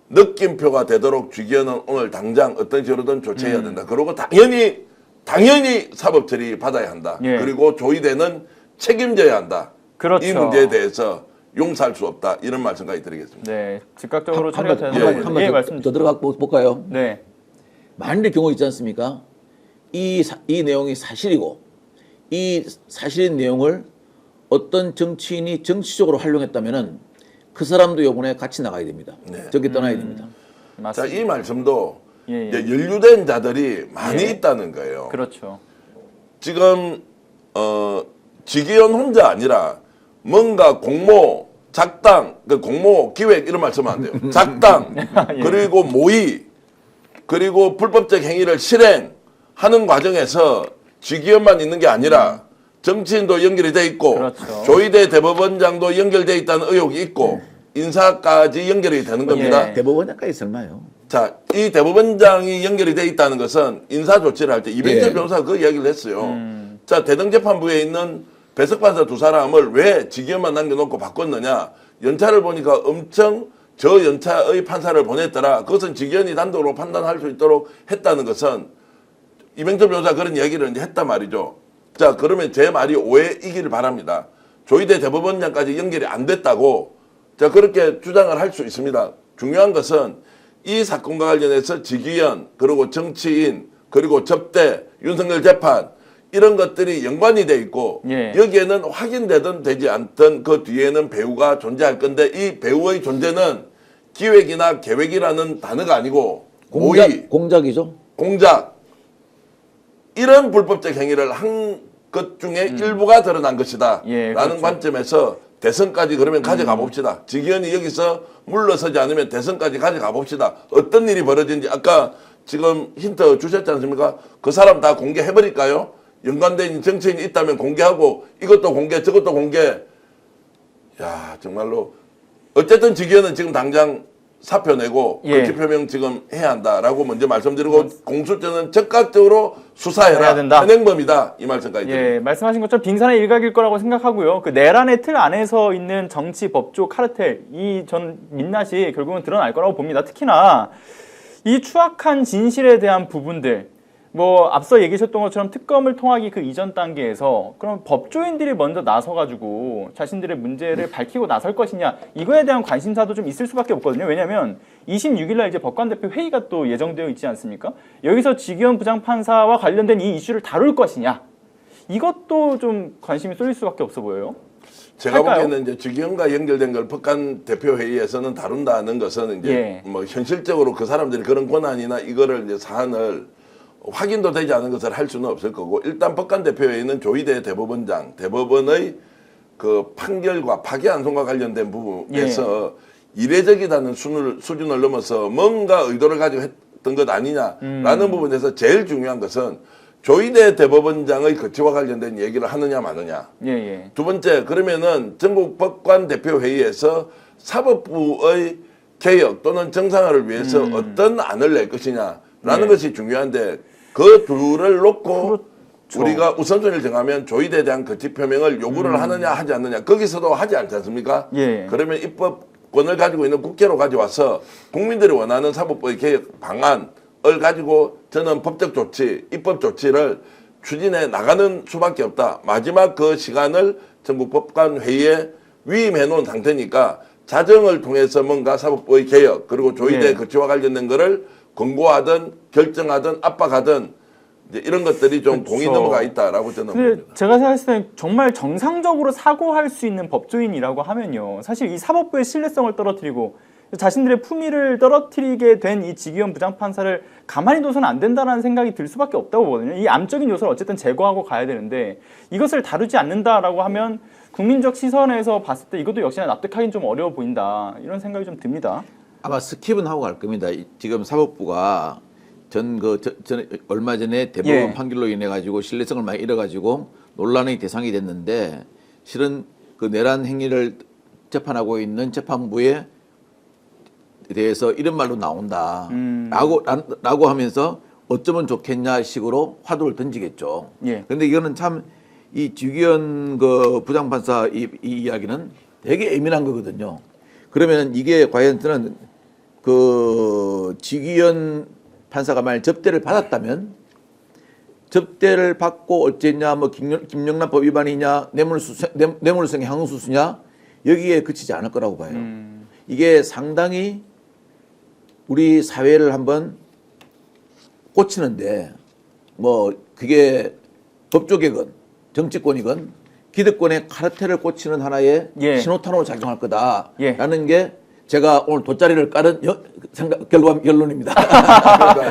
느낌표가 되도록 주기현은 오늘 당장 어떤 식으로든 조치해야 된다. 그리고 당연히 사법 처리 받아야 한다. 예. 그리고 조이대는 책임져야 한다. 그렇죠. 이 문제에 대해서 용서할 수 없다. 이런 말씀까지 드리겠습니다. 네. 즉각적으로 한 처리가 번 되는 더 예, 말씀. 더 들어가 볼까요? 네. 만일의 경우 있지 않습니까? 이 내용이 사실이고 이 사실인 내용을 어떤 정치인이 정치적으로 활용했다면은 그 사람도 이번에 같이 나가야 됩니다. 네. 저기 떠나야 됩니다. 자, 맞습니다. 이 말씀도 예, 예. 이제 연루된 자들이 많이 예. 있다는 거예요. 그렇죠. 지금 지기현 혼자 아니라 뭔가 공모, 작당, 그 공모 기획 이런 말 쓰면 안 돼요. 작당 예. 그리고 모의 그리고 불법적 행위를 실행하는 과정에서 지기현만 있는 게 아니라 정치인도 연결이 돼 있고 그렇죠. 조희대 대법원장도 연결돼 있다는 의혹이 있고 인사까지 연결이 되는 겁니다. 예. 대법원장까지 설마요. 자, 이 대법원장이 연결이 돼 있다는 것은 인사 조치를 할 때 이병철 예. 변호사가 그 이야기를 했어요. 자, 대등재판부에 있는 배석판사 두 사람을 왜 직위원만 남겨놓고 바꿨느냐. 연차를 보니까 엄청 저 연차의 판사를 보냈더라. 그것은 직위원이 단독으로 판단할 수 있도록 했다는 것은 이병철 변호사가 그런 이야기를 이제 했단 말이죠. 자, 그러면 제 말이 오해이기를 바랍니다. 조희대 대법원장까지 연결이 안 됐다고 자, 그렇게 주장을 할 수 있습니다. 중요한 것은 이 사건과 관련해서 직위원 그리고 정치인 그리고 접대 윤석열 재판 이런 것들이 연관이 돼 있고 예. 여기에는 확인되든 되지 않든 그 뒤에는 배우가 존재할 건데 이 배우의 존재는 기획이나 계획이라는 단어가 아니고 모의, 공작이죠. 공작 이런 불법적 행위를 한 것 중에 일부가 드러난 것이다 예, 라는 그렇죠. 관점에서 대선까지 그러면 가져가 봅시다. 직위원이 여기서 물러서지 않으면 대선까지 가져가 봅시다. 어떤 일이 벌어진지 아까 지금 힌트 주셨지 않습니까? 그 사람 다 공개해버릴까요? 연관된 정치인이 있다면 공개하고 이것도 공개 저것도 공개. 야 정말로 어쨌든 직위원은 지금 당장 사표 내고 예. 거취 표명 지금 해야 한다라고 먼저 말씀드리고 공수처는 적극적으로 해야 수사해라. 된다. 현행범이다. 이 말씀까지 드립니다. 예, 말씀하신 것처럼 빙산의 일각일 거라고 생각하고요. 그 내란의 틀 안에서 있는 정치, 법조, 카르텔 이 전 민낯이 결국은 드러날 거라고 봅니다. 특히나 이 추악한 진실에 대한 부분들 뭐 앞서 얘기하셨던 것처럼 특검을 통하기 그 이전 단계에서 그럼 법조인들이 먼저 나서가지고 자신들의 문제를 밝히고 나설 것이냐 이거에 대한 관심사도 좀 있을 수밖에 없거든요. 왜냐하면 26일날 이제 법관대표 회의가 또 예정되어 있지 않습니까? 여기서 직위원 부장판사와 관련된 이 이슈를 다룰 것이냐 이것도 좀 관심이 쏠릴 수밖에 없어 보여요. 제가 할까요? 보기에는 이제 직위원과 연결된 걸 법관 대표 회의에서는 다룬다는 것은 이제 예. 뭐 현실적으로 그 사람들이 그런 권한이나 이거를 이제 사안을 확인도 되지 않은 것을 할 수는 없을 거고 일단 법관 대표 회의는 조희대 대법원장 대법원의 그 판결과 파기환송과 관련된 부분에서 이례적이라는 수준을 넘어서 뭔가 의도를 가지고 했던 것 아니냐라는 부분에서 제일 중요한 것은 조희대 대법원장의 거취와 관련된 얘기를 하느냐 마느냐. 예, 예. 두 번째 그러면은 전국 법관 대표 회의에서 사법부의 개혁 또는 정상화를 위해서 어떤 안을 낼 것이냐라는 것이 중요한데 그 둘을 놓고 우리가 우선순위를 정하면 조의대에 대한 거치 표명을 요구를 하느냐 하지 않느냐 거기서도 하지 않지 않습니까? 예. 그러면 입법권을 가지고 있는 국회로 가져와서 국민들이 원하는 사법부의 개혁 방안을 가지고 저는 법적 조치, 입법 조치를 추진해 나가는 수밖에 없다. 마지막 그 시간을 전국 법관 회의에 위임해 놓은 상태니까 자정을 통해서 뭔가 사법부의 개혁 그리고 조의대 예. 거치와 관련된 거를 권고하든 결정하든 압박하든 이제 이런 것들이 좀 그쵸. 공이 넘어가 있다라고 저는 근데 봅니다. 제가 생각했을 때 정말 정상적으로 사고할 수 있는 법조인이라고 하면요. 사실 이 사법부의 신뢰성을 떨어뜨리고 자신들의 품위를 떨어뜨리게 된 이 지기현 부장판사를 가만히 둬서는 안 된다는 생각이 들 수밖에 없다고 보거든요. 이 암적인 요소를 어쨌든 제거하고 가야 되는데 이것을 다루지 않는다라고 하면 국민적 시선에서 봤을 때 이것도 역시나 납득하기는 좀 어려워 보인다. 이런 생각이 좀 듭니다. 아마 스킵은 하고 갈 겁니다. 지금 사법부가 얼마 전에 대법원 예. 판결로 인해 가지고 신뢰성을 많이 잃어가지고 논란의 대상이 됐는데 실은 그 내란 행위를 재판하고 있는 재판부에 대해서 이런 말로 나온다. 라고 하면서 어쩌면 좋겠냐 식으로 화두를 던지겠죠. 예. 그런데 이거는 참 이 지기현 그 부장판사 이 이야기는 되게 예민한 거거든요. 그러면 이게 과연 저는 그 지기현 판사가 만약 접대를 받았다면 접대를 받고 어쨌냐 뭐 김영란법 위반이냐 뇌물성 향수수냐 여기에 그치지 않을 거라고 봐요. 이게 상당히 우리 사회를 한번 꽂히는데 뭐 그게 법조계건 정치권이건 기득권의 카르텔을 꽂히는 하나의 예. 신호탄으로 작용할 거다라는 예. 게 제가 오늘 돗자리를 깔은 결론입니다.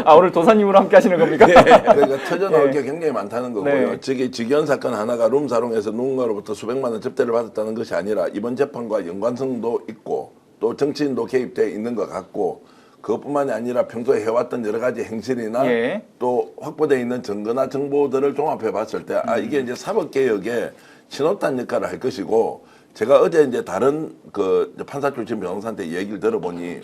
아 오늘 도사님으로 함께 하시는 겁니까? 그러니까 터져 나올 게 굉장히 많다는 거고요. 네. 저게 직연 사건 하나가 룸사롱에서 누군가로부터 수백만 원 접대를 받았다는 것이 아니라 이번 재판과 연관성도 있고 또 정치인도 개입되어 있는 것 같고 그것뿐만이 아니라 평소에 해왔던 여러 가지 행실이나 예. 또 확보되어 있는 증거나 정보들을 종합해 봤을 때 아 이게 이제 사법개혁에 신호탄 역할을 할 것이고 제가 어제 이제 다른 그 판사 출신 변호사한테 얘기를 들어보니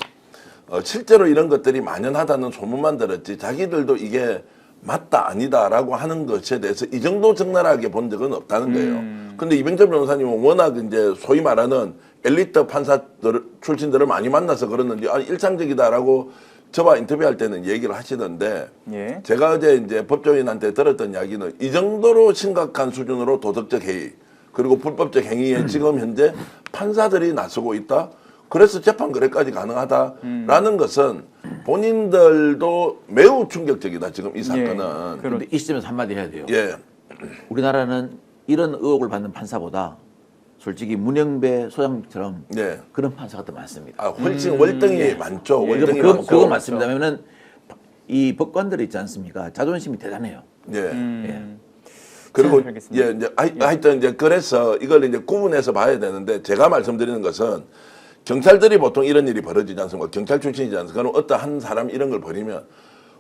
실제로 이런 것들이 만연하다는 소문만 들었지 자기들도 이게 맞다 아니다라고 하는 것에 대해서 이 정도 적나라하게 본 적은 없다는 거예요. 근데 이병철 변호사님은 워낙 이제 소위 말하는 엘리트 판사들 출신들을 많이 만나서 그러는데 아 일상적이다라고 저와 인터뷰할 때는 얘기를 하시던데 예. 제가 어제 이제 법조인한테 들었던 이야기는 이 정도로 심각한 수준으로 도덕적 해이 그리고 불법적 행위에 지금 현재 판사들이 나서고 있다. 그래서 재판 거래까지 가능하다라는 것은 본인들도 매우 충격적이다. 지금 이 사건은. 그런데 이 시점에서 한마디 해야 돼요. 예. 우리나라는 이런 의혹을 받는 판사보다 솔직히 문영배 소장처럼 예. 그런 판사가 더 많습니다. 아, 훨씬 월등히 많죠. 월등히 그거, 많고. 그거 맞습니다. 왜냐면 이 법관들 있지 않습니까? 자존심이 대단해요. 예. 예. 그리고 잘 알겠습니다. 예, 이제 하여튼 이제 그래서 이걸 이제 구분해서 봐야 되는데 제가 말씀드리는 것은 경찰들이 보통 이런 일이 벌어지지 않습니까? 경찰 출신이지 않습니까? 그럼 어떤 한 사람 이런 걸 벌이면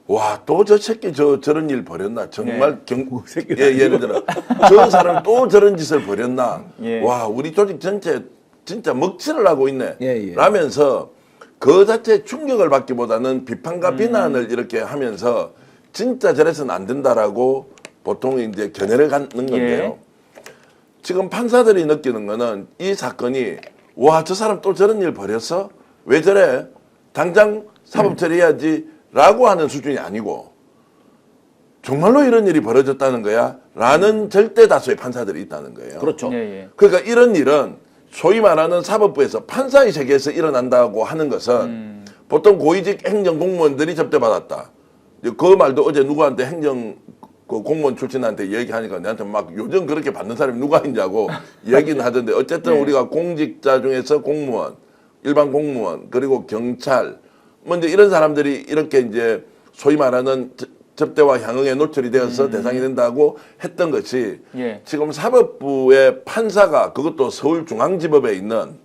와, 또 저 새끼 저런 일 벌였나? 정말 예, 예를 들어 저 사람 또 저런 짓을 벌였나? 예. 와, 우리 조직 전체 진짜 먹칠을 하고 있네. 예. 라면서 그 자체 충격을 받기보다는 비판과 비난을 이렇게 하면서 진짜 저래서는 안 된다라고 보통 이제 견해를 갖는 건데요. 지금 판사들이 느끼는 거는 이 사건이 와, 저 사람 또 저런 일 벌였어? 왜 저래? 당장 사법 처리해야지 라고 하는 수준이 아니고 정말로 이런 일이 벌어졌다는 거야? 라는 절대 다수의 판사들이 있다는 거예요. 그렇죠. 예. 그러니까 이런 일은 소위 말하는 사법부에서 판사의 세계에서 일어난다고 하는 것은 보통 고위직 행정공무원들이 접대받았다. 그 말도 어제 누구한테 행정 그 공무원 출신한테 얘기하니까 내한테 막 요즘 그렇게 받는 사람이 누가 있냐고 얘기는 하던데 어쨌든 우리가 공직자 중에서 공무원, 일반 공무원 그리고 경찰 먼저 이런 사람들이 이렇게 이제 소위 말하는 접대와 향응에 노출이 되어서 대상이 된다고 했던 것이 지금 사법부의 판사가 그것도 서울중앙지법에 있는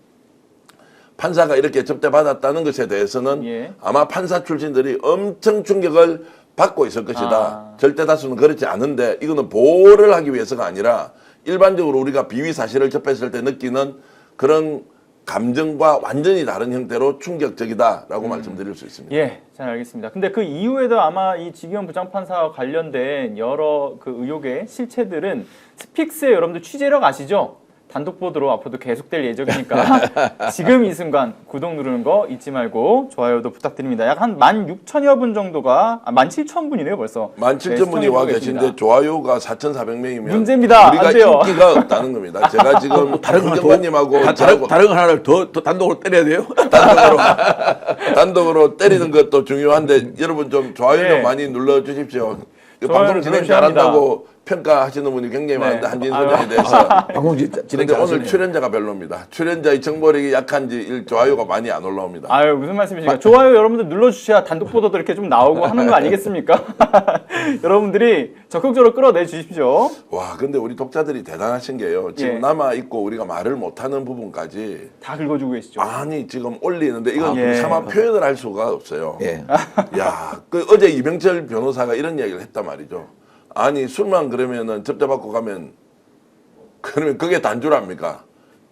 판사가 이렇게 접대받았다는 것에 대해서는 아마 판사 출신들이 엄청 충격을 받고 있을 것이다. 절대 다수는 그렇지 않은데 이거는 보호를 하기 위해서가 아니라 일반적으로 우리가 비위 사실을 접했을 때 느끼는 그런 감정과 완전히 다른 형태로 충격적이다라고 말씀드릴 수 있습니다. 예, 잘 알겠습니다. 근데 그 이후에도 아마 이 지기현 부장판사와 관련된 여러 그 의혹의 실체들은 스픽스의 여러분들 취재력 아시죠? 단독 보도로 앞으로도 계속될 예정이니까 지금 이 순간 구독 누르는 거 잊지 말고 좋아요도 부탁드립니다. 약 한 16,000여 분 정도가 17,000분이네요 벌써. 17,000분이 와 계신데 좋아요가 4,400명이면 문제입니다. 우리가 안 돼요. 인기가 없다는 겁니다. 제가 지금 행정관님하고 다른 하나를 더 단독으로 때려야 돼요? 단독으로 때리는 것도 중요한데 여러분 좀 좋아요 네. 좀 많이 눌러 주십시오. 좋아요는 방송 진행 눌러주셔야 합니다. 잘한다고 평가하시는 분이 굉장히 많은데 네. 한진 소장에 대해서 방송 진행 근데 오늘 잘하시네요. 출연자가 별로입니다. 출연자의 정보력이 약한지 좋아요가 많이 안 올라옵니다. 아유 무슨 말씀이십니까? 좋아요 여러분들 눌러주셔야 단독 보도도 이렇게 좀 나오고 하는 거 아니겠습니까? 여러분들이 적극적으로 끌어내 주십시오. 와 근데 우리 독자들이 대단하신 게요. 지금 예. 남아 있고 우리가 말을 못하는 부분까지 다 긁어주고 계시죠. 아니 지금 올리는데 이건 예. 차마 표현을 할 수가 없어요. 예. 야, 그 어제 이병철 변호사가 이런 이야기를 했단 말이죠. 아니 술만 그러면은 접대받고 가면 그러면 그게 단주랍니까?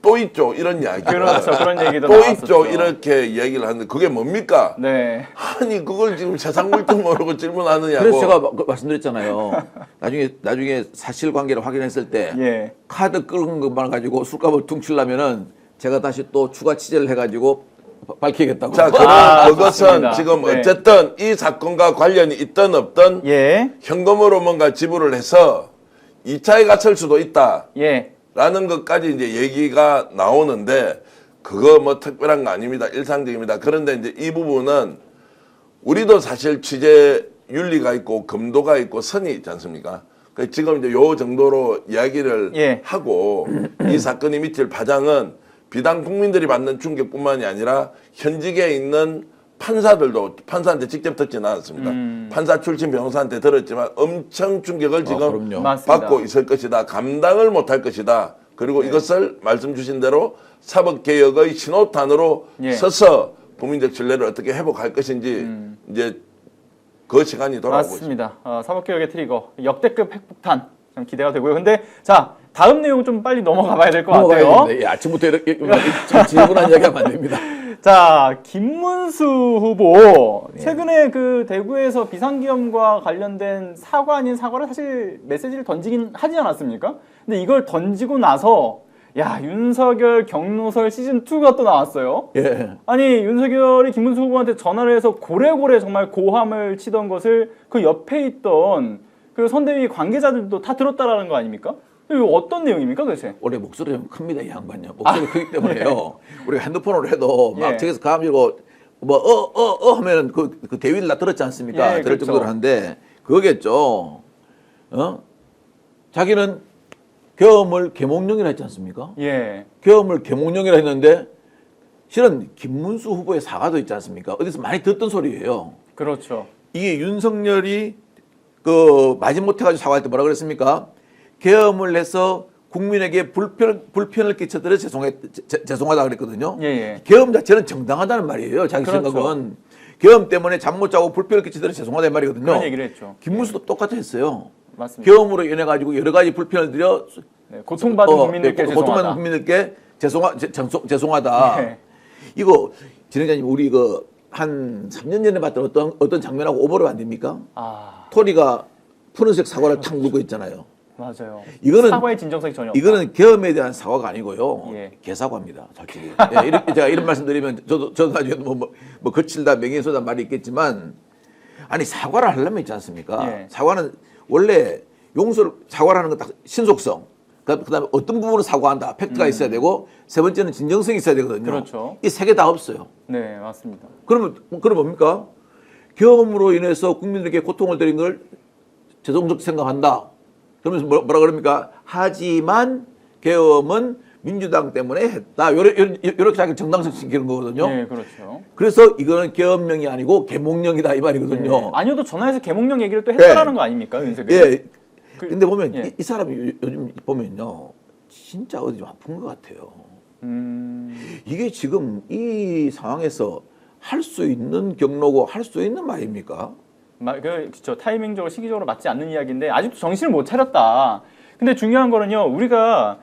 또 있죠 이런 이야기. 그렇죠. 그런 얘기도 또 나왔었죠. 있죠 이렇게 이야기를 하는데 그게 뭡니까? 네. 아니 그걸 지금 세상 물정 모르고 질문하느냐고. 그래서 제가 말씀드렸잖아요. 나중에 사실관계를 확인했을 때 예. 카드 끄는 것만 가지고 술값을 퉁치려면은 제가 다시 또 추가 취재를 해가지고 밝히겠다고. 자, 그것은 좋습니다. 지금 네. 어쨌든 이 사건과 관련이 있든 없든 예. 현금으로 뭔가 지불을 해서 2차에 갇힐 수도 있다. 예. 라는 것까지 이제 얘기가 나오는데 그거 뭐 특별한 거 아닙니다. 일상적입니다. 그런데 이제 이 부분은 우리도 사실 취재 윤리가 있고 금도가 있고 선이 있지 않습니까? 그 지금 이제 요 정도로 이야기를 예. 하고 이 사건이 미칠 파장은 비단 국민들이 받는 충격뿐만이 아니라 현직에 있는 판사들도 판사한테 직접 듣지는 않았습니다. 판사 출신 변호사한테 들었지만 엄청 충격을 지금 그럼요. 맞습니다. 받고 있을 것이다. 감당을 못할 것이다. 그리고 이것을 말씀 주신 대로 사법개혁의 신호탄으로 예. 서서 국민적 신뢰를 어떻게 회복할 것인지 이제 그 시간이 돌아오고 있습니다. 맞습니다. 사법개혁의 트리거 역대급 핵폭탄 좀 기대가 되고요. 근데 자 다음 내용 좀 빨리 넘어가 봐야 될 것 같아요. 예, 아침부터 이렇게 질문한 이야기하면 안 됩니다. 자 김문수 후보 최근에 그 대구에서 비상기업과 관련된 사과 아닌 사과를 사실 메시지를 던지긴 하지 않았습니까? 근데 이걸 던지고 나서 야 윤석열 경로설 시즌 2가 또 나왔어요. 예. 아니 윤석열이 김문수 후보한테 전화를 해서 고래고래 정말 고함을 치던 것을 그 옆에 있던 그 선대위 관계자들도 다 들었다라는 거 아닙니까? 이거 어떤 내용입니까 도대체? 원래 목소리가 좀 큽니다 이 양반요. 목소리 크기 때문에요. 우리가 핸드폰으로 해도 막 예. 저기서 가지고 뭐 하면은 그 대위를 다 들었지 않습니까? 예, 들을 그렇죠. 정도로 하는데 그거겠죠. 자기는 계엄을 계몽령이라 했지 않습니까? 예. 계엄을 계몽령이라 했는데 실은 김문수 후보의 사과도 있지 않습니까? 어디서 많이 듣던 소리예요. 그렇죠. 이게 윤석열이 그 마지못해가지고 사과할 때 뭐라 그랬습니까? 계엄을 해서 국민에게 불편을 끼쳐드려 죄송하다 그랬거든요. 예, 예. 계엄 자체는 정당하다는 말이에요. 자기 그렇죠. 생각은. 계엄 때문에 잠 못 자고 불편을 끼쳐드려 죄송하다는 말이거든요. 그런 얘기를 했죠. 김문수도 똑같이 했어요. 맞습니다. 계엄으로 인해 가지고 여러 가지 불편을 드려 네, 고통받은 국민들께 고통받은 죄송하다. 국민들께 죄송하다. 네. 이거 진행자님 우리 이거 한 3년 전에 봤던 어떤 장면하고 오버를 안 됩니까? 아 토니가 푸른색 사과를 탁 물고 있잖아요. 맞아요. 이거는- 사과의 진정성이 전혀 없다. 이거는 계엄에 대한 사과가 아니고요. 예. 개사과입니다. 솔직히. 예, 제가 이런 말씀드리면 저도 나중에 뭐 거칠다 명예훼손다 말이 있겠지만 아니 사과를 하려면 있지 않습니까? 예. 사과는 원래 사과를 하는 건 딱 신속성. 그다음에 어떤 부분을 사과한다. 팩트가 있어야 되고 세 번째는 진정성이 있어야 되거든요. 그렇죠. 이 세 개 다 없어요. 네 맞습니다. 그럼 뭡니까? 계엄으로 인해서 국민들에게 고통을 드린 걸 죄송스럽게 생각한다. 그러면서 뭐라 그럽니까? 하지만 계엄은 민주당 때문에 했다. 이렇게 자기 정당성 시키는 거거든요. 네 그렇죠. 그래서 이거는 계엄령이 아니고 계몽령이다 이 말이거든요. 네. 아니어도 전화해서 계몽령 얘기를 또 했다라는 거 아닙니까 윤석열? 예. 근데 보면 예. 이 사람이 요즘 보면요. 진짜 어디 좀 아픈 것 같아요. 이게 지금 이 상황에서 할 수 있는 경로고 할 수 있는 말입니까? 그렇죠. 타이밍적으로 시기적으로 맞지 않는 이야기인데 아직도 정신을 못 차렸다. 근데 중요한 거는요. 우리가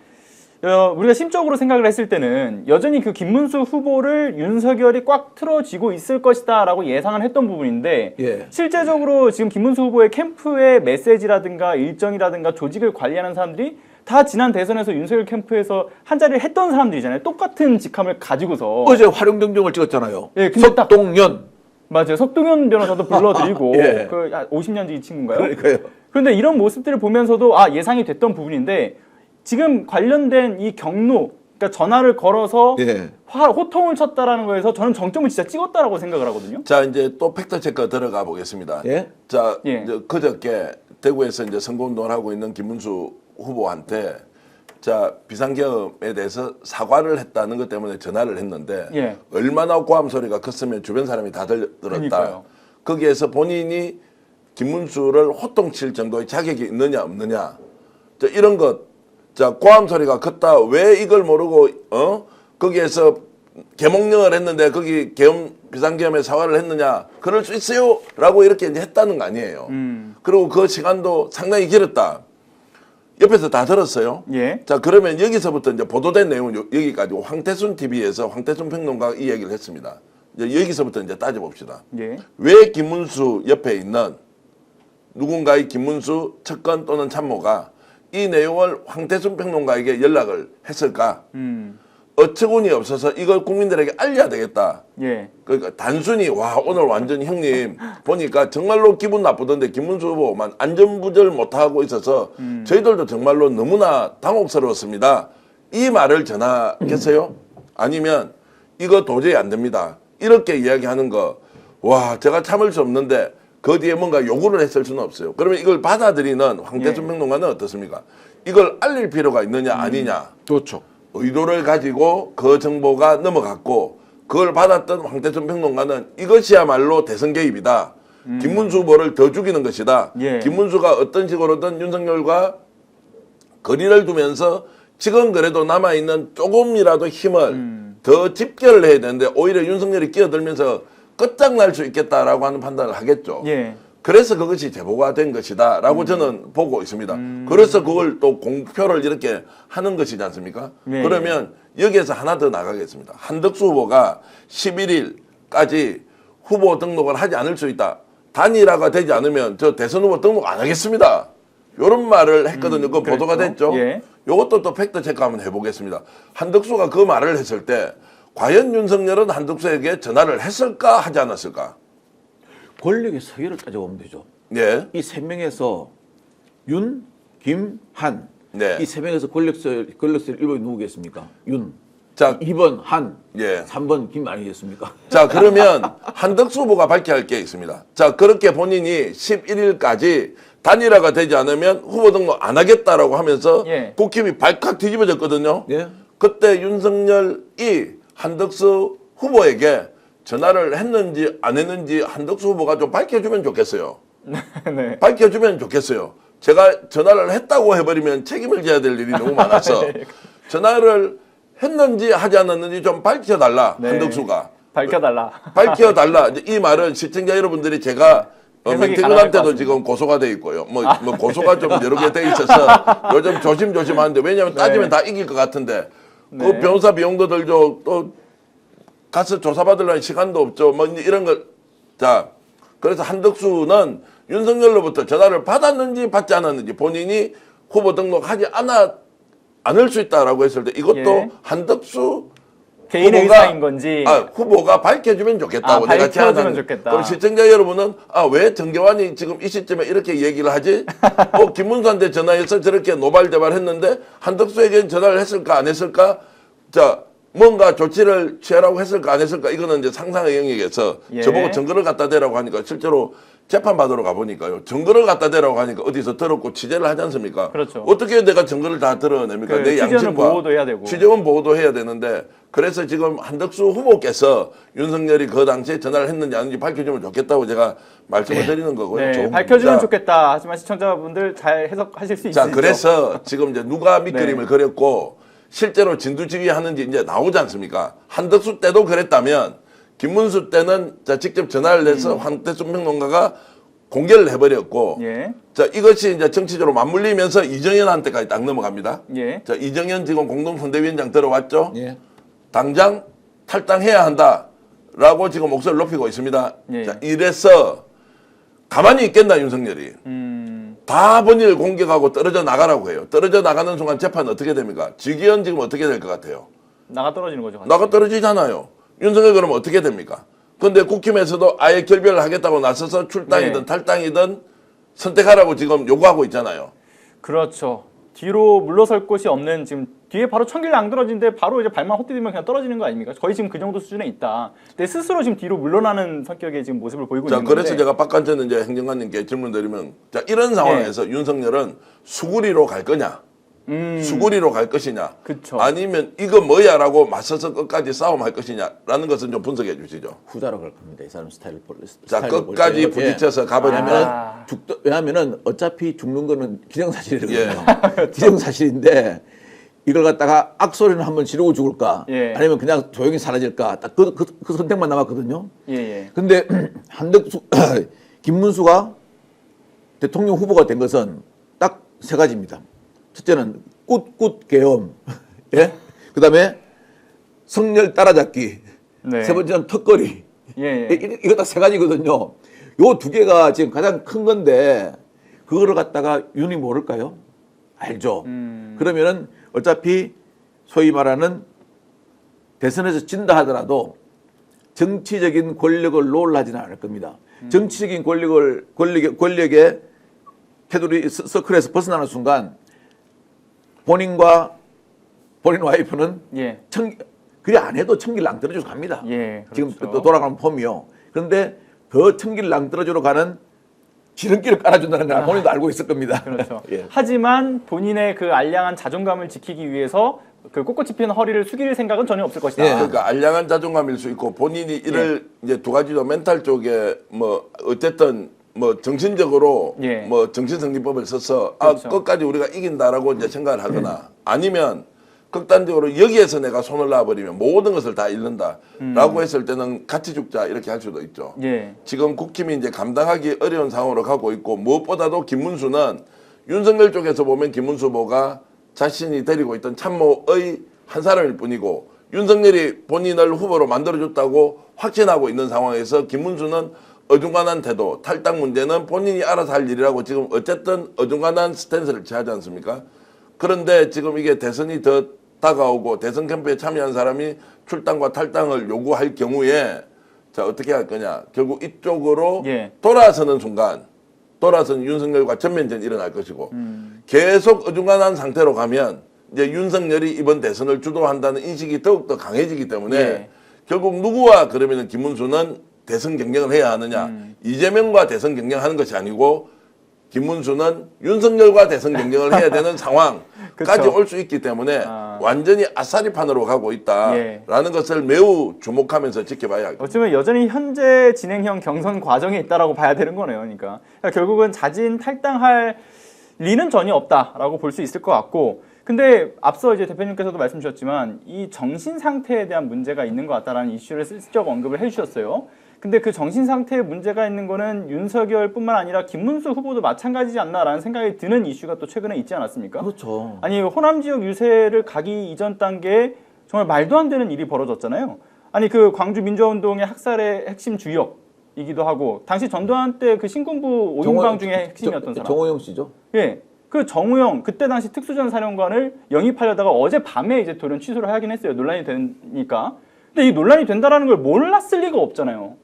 우리가 심적으로 생각을 했을 때는 여전히 그 김문수 후보를 윤석열이 꽉 틀어쥐고 있을 것이다라고 예상을 했던 부분인데 예. 실제적으로 지금 김문수 후보의 캠프의 메시지라든가 일정이라든가 조직을 관리하는 사람들이 다 지난 대선에서 윤석열 캠프에서 한 자리를 했던 사람들이잖아요. 똑같은 직함을 가지고서. 어제 활용정정을 찍었잖아요. 예, 근데 딱 석동연. 맞아요. 석동현 변호사도 불러드리고 예. 그 50년지 이 친구인가요? 그러니까요. 그런데 이런 모습들을 보면서도 예상이 됐던 부분인데 지금 관련된 이 경로, 그러니까 전화를 걸어서 예. 호통을 쳤다라는 거에서 저는 정점을 진짜 찍었다라고 생각을 하거든요. 자, 이제 또 팩트 체크 들어가 보겠습니다. 예? 자, 예. 이제 그저께 대구에서 이제 선거운동을 하고 있는 김문수 후보한테 자, 비상계엄에 대해서 사과를 했다는 것 때문에 전화를 했는데 예. 얼마나 고함 소리가 컸으면 주변 사람이 다 들었다. 그러니까요. 거기에서 본인이 김문수를 호통칠 정도의 자격이 있느냐 없느냐. 자, 이런 것. 자, 고함 소리가 컸다. 왜 이걸 모르고 거기에서 계몽령을 했는데 거기 비상계엄에 사과를 했느냐. 그럴 수 있어요. 라고 이렇게 이제 했다는 거 아니에요. 그리고 그 시간도 상당히 길었다. 옆에서 다 들었어요. 예. 자, 그러면 여기서부터 이제 보도된 내용은 여기까지 황태순 TV에서 황태순 평론가가 이 얘기를 했습니다. 이제 여기서부터 이제 따져봅시다. 예. 왜 김문수 옆에 있는 누군가의 김문수 측근 또는 참모가 이 내용을 황태순 평론가에게 연락을 했을까? 어처구니 없어서 이걸 국민들에게 알려야 되겠다. 예. 그러니까 단순히 오늘 완전히 형님 보니까 정말로 기분 나쁘던데 김문수 후보만 안전부절 못하고 있어서 저희들도 정말로 너무나 당혹스러웠습니다. 이 말을 전하겠어요? 아니면 이거 도저히 안 됩니다. 이렇게 이야기하는 거 제가 참을 수 없는데 그 뒤에 뭔가 요구를 했을 수는 없어요. 그러면 이걸 받아들이는 황태순 평론가는 어떻습니까? 이걸 알릴 필요가 있느냐 아니냐. 그렇죠. 의도를 가지고 그 정보가 넘어갔고 그걸 받았던 황태순 평론가는 이것이야말로 대선 개입이다. 김문수 후보를 더 죽이는 것이다. 예. 김문수가 어떤 식으로든 윤석열과 거리를 두면서 지금 그래도 남아있는 조금이라도 힘을 더 집결을 해야 되는데 오히려 윤석열이 끼어들면서 끝장날 수 있겠다라고 하는 판단을 하겠죠. 예. 그래서 그것이 제보가 된 것이다 라고 저는 보고 있습니다. 그래서 그걸 또 공표를 이렇게 하는 것이지 않습니까? 네. 그러면 여기에서 하나 더 나가겠습니다. 한덕수 후보가 11일까지 후보 등록을 하지 않을 수 있다. 단일화가 되지 않으면 저 대선 후보 등록 안 하겠습니다. 이런 말을 했거든요. 그 보도가 그랬죠. 됐죠. 예. 이것도 또 팩트 체크 한번 해보겠습니다. 한덕수가 그 말을 했을 때 과연 윤석열은 한덕수에게 전화를 했을까 하지 않았을까? 권력의 서열을 따져보면 되죠. 예. 이 세 명에서 윤, 김, 한. 네. 이 세 명에서 권력서열 1번이 누구겠습니까? 윤. 자, 2번 한. 예. 3번 김 아니겠습니까? 자, 그러면 한덕수 후보가 밝혀야 할 게 있습니다. 자, 그렇게 본인이 11일까지 단일화가 되지 않으면 후보 등록 안 하겠다라고 하면서 예. 국힘이 발칵 뒤집어졌거든요. 예. 그때 윤석열이 한덕수 후보에게 전화를 했는지 안 했는지 한덕수 후보가 좀 밝혀주면 좋겠어요. 네. 밝혀주면 좋겠어요. 제가 전화를 했다고 해버리면 책임을 져야 될 일이 너무 많아서 전화를 했는지 하지 않았는지 좀 밝혀달라. 네. 한덕수가. 밝혀달라. 밝혀달라. 이제 이 말은 시청자 여러분들이 제가 해석이 가능할 것 민태균한테도 같습니다. 지금 고소가 돼 있고요. 뭐 고소가 좀 여러 개 돼 있어서 요즘 조심조심하는데 왜냐하면 따지면 다 이길 것 같은데 그 네. 변호사 비용도 들죠. 또 가서 조사받으려는 시간도 없죠. 뭐 이런 거. 자, 그래서 한덕수는 윤석열로부터 전화를 받았는지 받지 않았는지 본인이 후보 등록하지 않을 수 있다라고 했을 때 이것도 예. 한덕수 개인의 후보가, 의사인 건지. 후보가 밝혀주면 좋겠다고 내가 밝혀주면 제안하는. 좋겠다. 그럼 시청자 여러분은 왜 정계환이 지금 이 시점에 이렇게 얘기를 하지? 김문수한테 전화해서 저렇게 노발대발했는데 한덕수에게는 전화를 했을까 안 했을까? 자, 뭔가 조치를 취하라고 했을까 안 했을까? 이거는 이제 상상의 영역에서 예. 저보고 증거를 갖다 대라고 하니까 실제로 재판받으러 가보니까요. 증거를 갖다 대라고 하니까 어디서 들었고 취재를 하지 않습니까? 그렇죠. 어떻게 내가 증거를 다 드러냅니까? 그 내 취재는 양심과 보호도 해야 되고. 취재원 보호도 해야 되는데 그래서 지금 한덕수 후보께서 윤석열이 그 당시에 전화를 했는지 아닌지 밝혀주면 좋겠다고 제가 말씀을 드리는 거고요. 네, 좋은 밝혀주면 겁니다. 좋겠다. 하지만 시청자분들 잘 해석하실 수 자, 있으시죠? 그래서 지금 이제 누가 밑그림을 네. 그렸고 실제로 진두지휘 하는지 이제 나오지 않습니까? 한덕수 때도 그랬다면 김문수 때는 자 직접 전화를 해서 황태순 평론가가 공개를 해버렸고 예. 자 이것이 이제 정치적으로 맞물리면서 이정현한테까지 딱 넘어갑니다. 예. 자 이정현 지금 공동선대위원장 들어왔죠. 예. 당장 탈당해야 한다라고 지금 목소리를 높이고 있습니다. 예. 자 이래서 가만히 있겠나 윤석열이. 다 본인을 공격하고 떨어져 나가라고 해요. 떨어져 나가는 순간 재판은 어떻게 됩니까? 직위원 지금 어떻게 될 것 같아요? 나가 떨어지는 거죠. 나가 떨어지잖아요. 윤석열 그러면 어떻게 됩니까? 근데 국힘에서도 아예 결별을 하겠다고 나서서 출당이든 네. 탈당이든 선택하라고 지금 요구하고 있잖아요. 그렇죠. 뒤로 물러설 곳이 없는 지금 뒤에 바로 천길 안 떨어지는데 바로 이제 발만 헛디디면 그냥 떨어지는 거 아닙니까? 거의 지금 그 정도 수준에 있다. 근데 스스로 지금 뒤로 물러나는 성격의 지금 모습을 보이고 자, 있는 건데. 그래서 제가 박관전 이제 행정관님께 질문 드리면 자, 이런 상황에서 윤석열은 수구리로 갈 거냐? 수구리로 갈 것이냐? 그쵸. 아니면 이거 뭐야라고 맞서서 끝까지 싸움할 것이냐라는 것은 좀 분석해 주시죠. 후자로 갈 겁니다. 이 사람 스타일을 자, 스타일을 끝까지 볼 때요. 부딪혀서 가버리면 왜냐하면은 어차피 죽는 거는 기정사실이거든요. 예. 기정사실인데 이걸 갖다가 악소리는 한번 지르고 죽을까? 예. 아니면 그냥 조용히 사라질까? 딱 그 선택만 남았거든요. 예, 예. 근데 한덕수 김문수가 대통령 후보가 된 것은 딱 세 가지입니다. 첫째는 꿋꿋 계엄, 예? 그다음에 성렬 따라잡기, 네. 세 번째는 턱걸이. 예, 예. 이거 딱 세 가지거든요. 요 두 개가 지금 가장 큰 건데 그거를 갖다가 윤이 모를까요? 알죠. 그러면은 어차피 소위 말하는 대선에서 진다 하더라도 정치적인 권력을 논하지는 않을 겁니다. 정치적인 권력의 테두리 서클에서 벗어나는 순간 본인과 본인 와이프는 예. 그래 안 해도 청길랑 떨어지고 갑니다. 예, 그렇죠. 지금 또 돌아가는 폼이요. 그런데 더 청길랑 떨어지러 가는 지름길을 깔아준다는 걸 본인도 알고 있을 겁니다. 그렇죠. 예. 하지만 본인의 그 알량한 자존감을 지키기 위해서 그 꼿꼿이 피는 허리를 숙일 생각은 전혀 없을 것이다. 예. 그러니까 알량한 자존감일 수 있고 본인이 이를 이제 두 가지로 멘탈 쪽에 뭐 어쨌든 뭐 정신적으로 예. 뭐 정신승리법을 써서 그렇죠. 아 끝까지 우리가 이긴다라고 이제 생각을 하거나 아니면 극단적으로 여기에서 내가 손을 놔버리면 모든 것을 다 잃는다라고 했을 때는 같이 죽자 이렇게 할 수도 있죠. 예. 지금 국힘이 이제 감당하기 어려운 상황으로 가고 있고 무엇보다도 김문수는 윤석열 쪽에서 보면 김문수 후보가 자신이 데리고 있던 참모의 한 사람일 뿐이고 윤석열이 본인을 후보로 만들어줬다고 확신하고 있는 상황에서 김문수는 어중간한 태도, 탈당 문제는 본인이 알아서 할 일이라고 지금 어쨌든 어중간한 스탠스를 취하지 않습니까? 그런데 지금 이게 대선이 더 다가오고 대선 캠프에 참여한 사람이 출당과 탈당을 요구할 경우에 자 어떻게 할 거냐? 결국 이쪽으로 예. 돌아서는 순간 돌아서는 윤석열과 전면전이 일어날 것이고 계속 어중간한 상태로 가면 이제 윤석열이 이번 대선을 주도한다는 인식이 더욱더 강해지기 때문에 예. 결국 누구와 그러면은 김문수는 대선 경쟁을 해야 하느냐 이재명과 대선 경쟁하는 것이 아니고 김문수는 윤석열과 대선 경쟁을 해야 되는 상황까지 그쵸. 올 수 있기 때문에 완전히 아싸리판으로 가고 있다라는 예. 것을 매우 주목하면서 지켜봐야 하겠습니다. 어쩌면 여전히 현재 진행형 경선 과정에 있다라고 봐야 되는 거네요. 그러니까 결국은 자진 탈당할 리는 전혀 없다라고 볼 수 있을 것 같고, 근데 앞서 이제 대표님께서도 말씀 주셨지만 이 정신 상태에 대한 문제가 있는 것 같다라는 이슈를 슬쩍 언급을 해주셨어요. 근데 그 정신 상태에 문제가 있는 거는 윤석열뿐만 아니라 김문수 후보도 마찬가지지 않나라는 생각이 드는 이슈가 또 최근에 있지 않았습니까? 그렇죠. 아니 호남 지역 유세를 가기 이전 단계에 정말 말도 안 되는 일이 벌어졌잖아요. 아니 그 광주 민주화운동의 학살의 핵심 주역이기도 하고 당시 전두환 때 그 신군부 5인방 중에 핵심이었던 사람. 정호영 씨죠? 예. 그 정우영 그때 당시 특수전 사령관을 영입하려다가 어제 밤에 이제 돌연 취소를 하긴 했어요. 논란이 되니까. 근데 이 논란이 된다라는 걸 몰랐을 리가 없잖아요.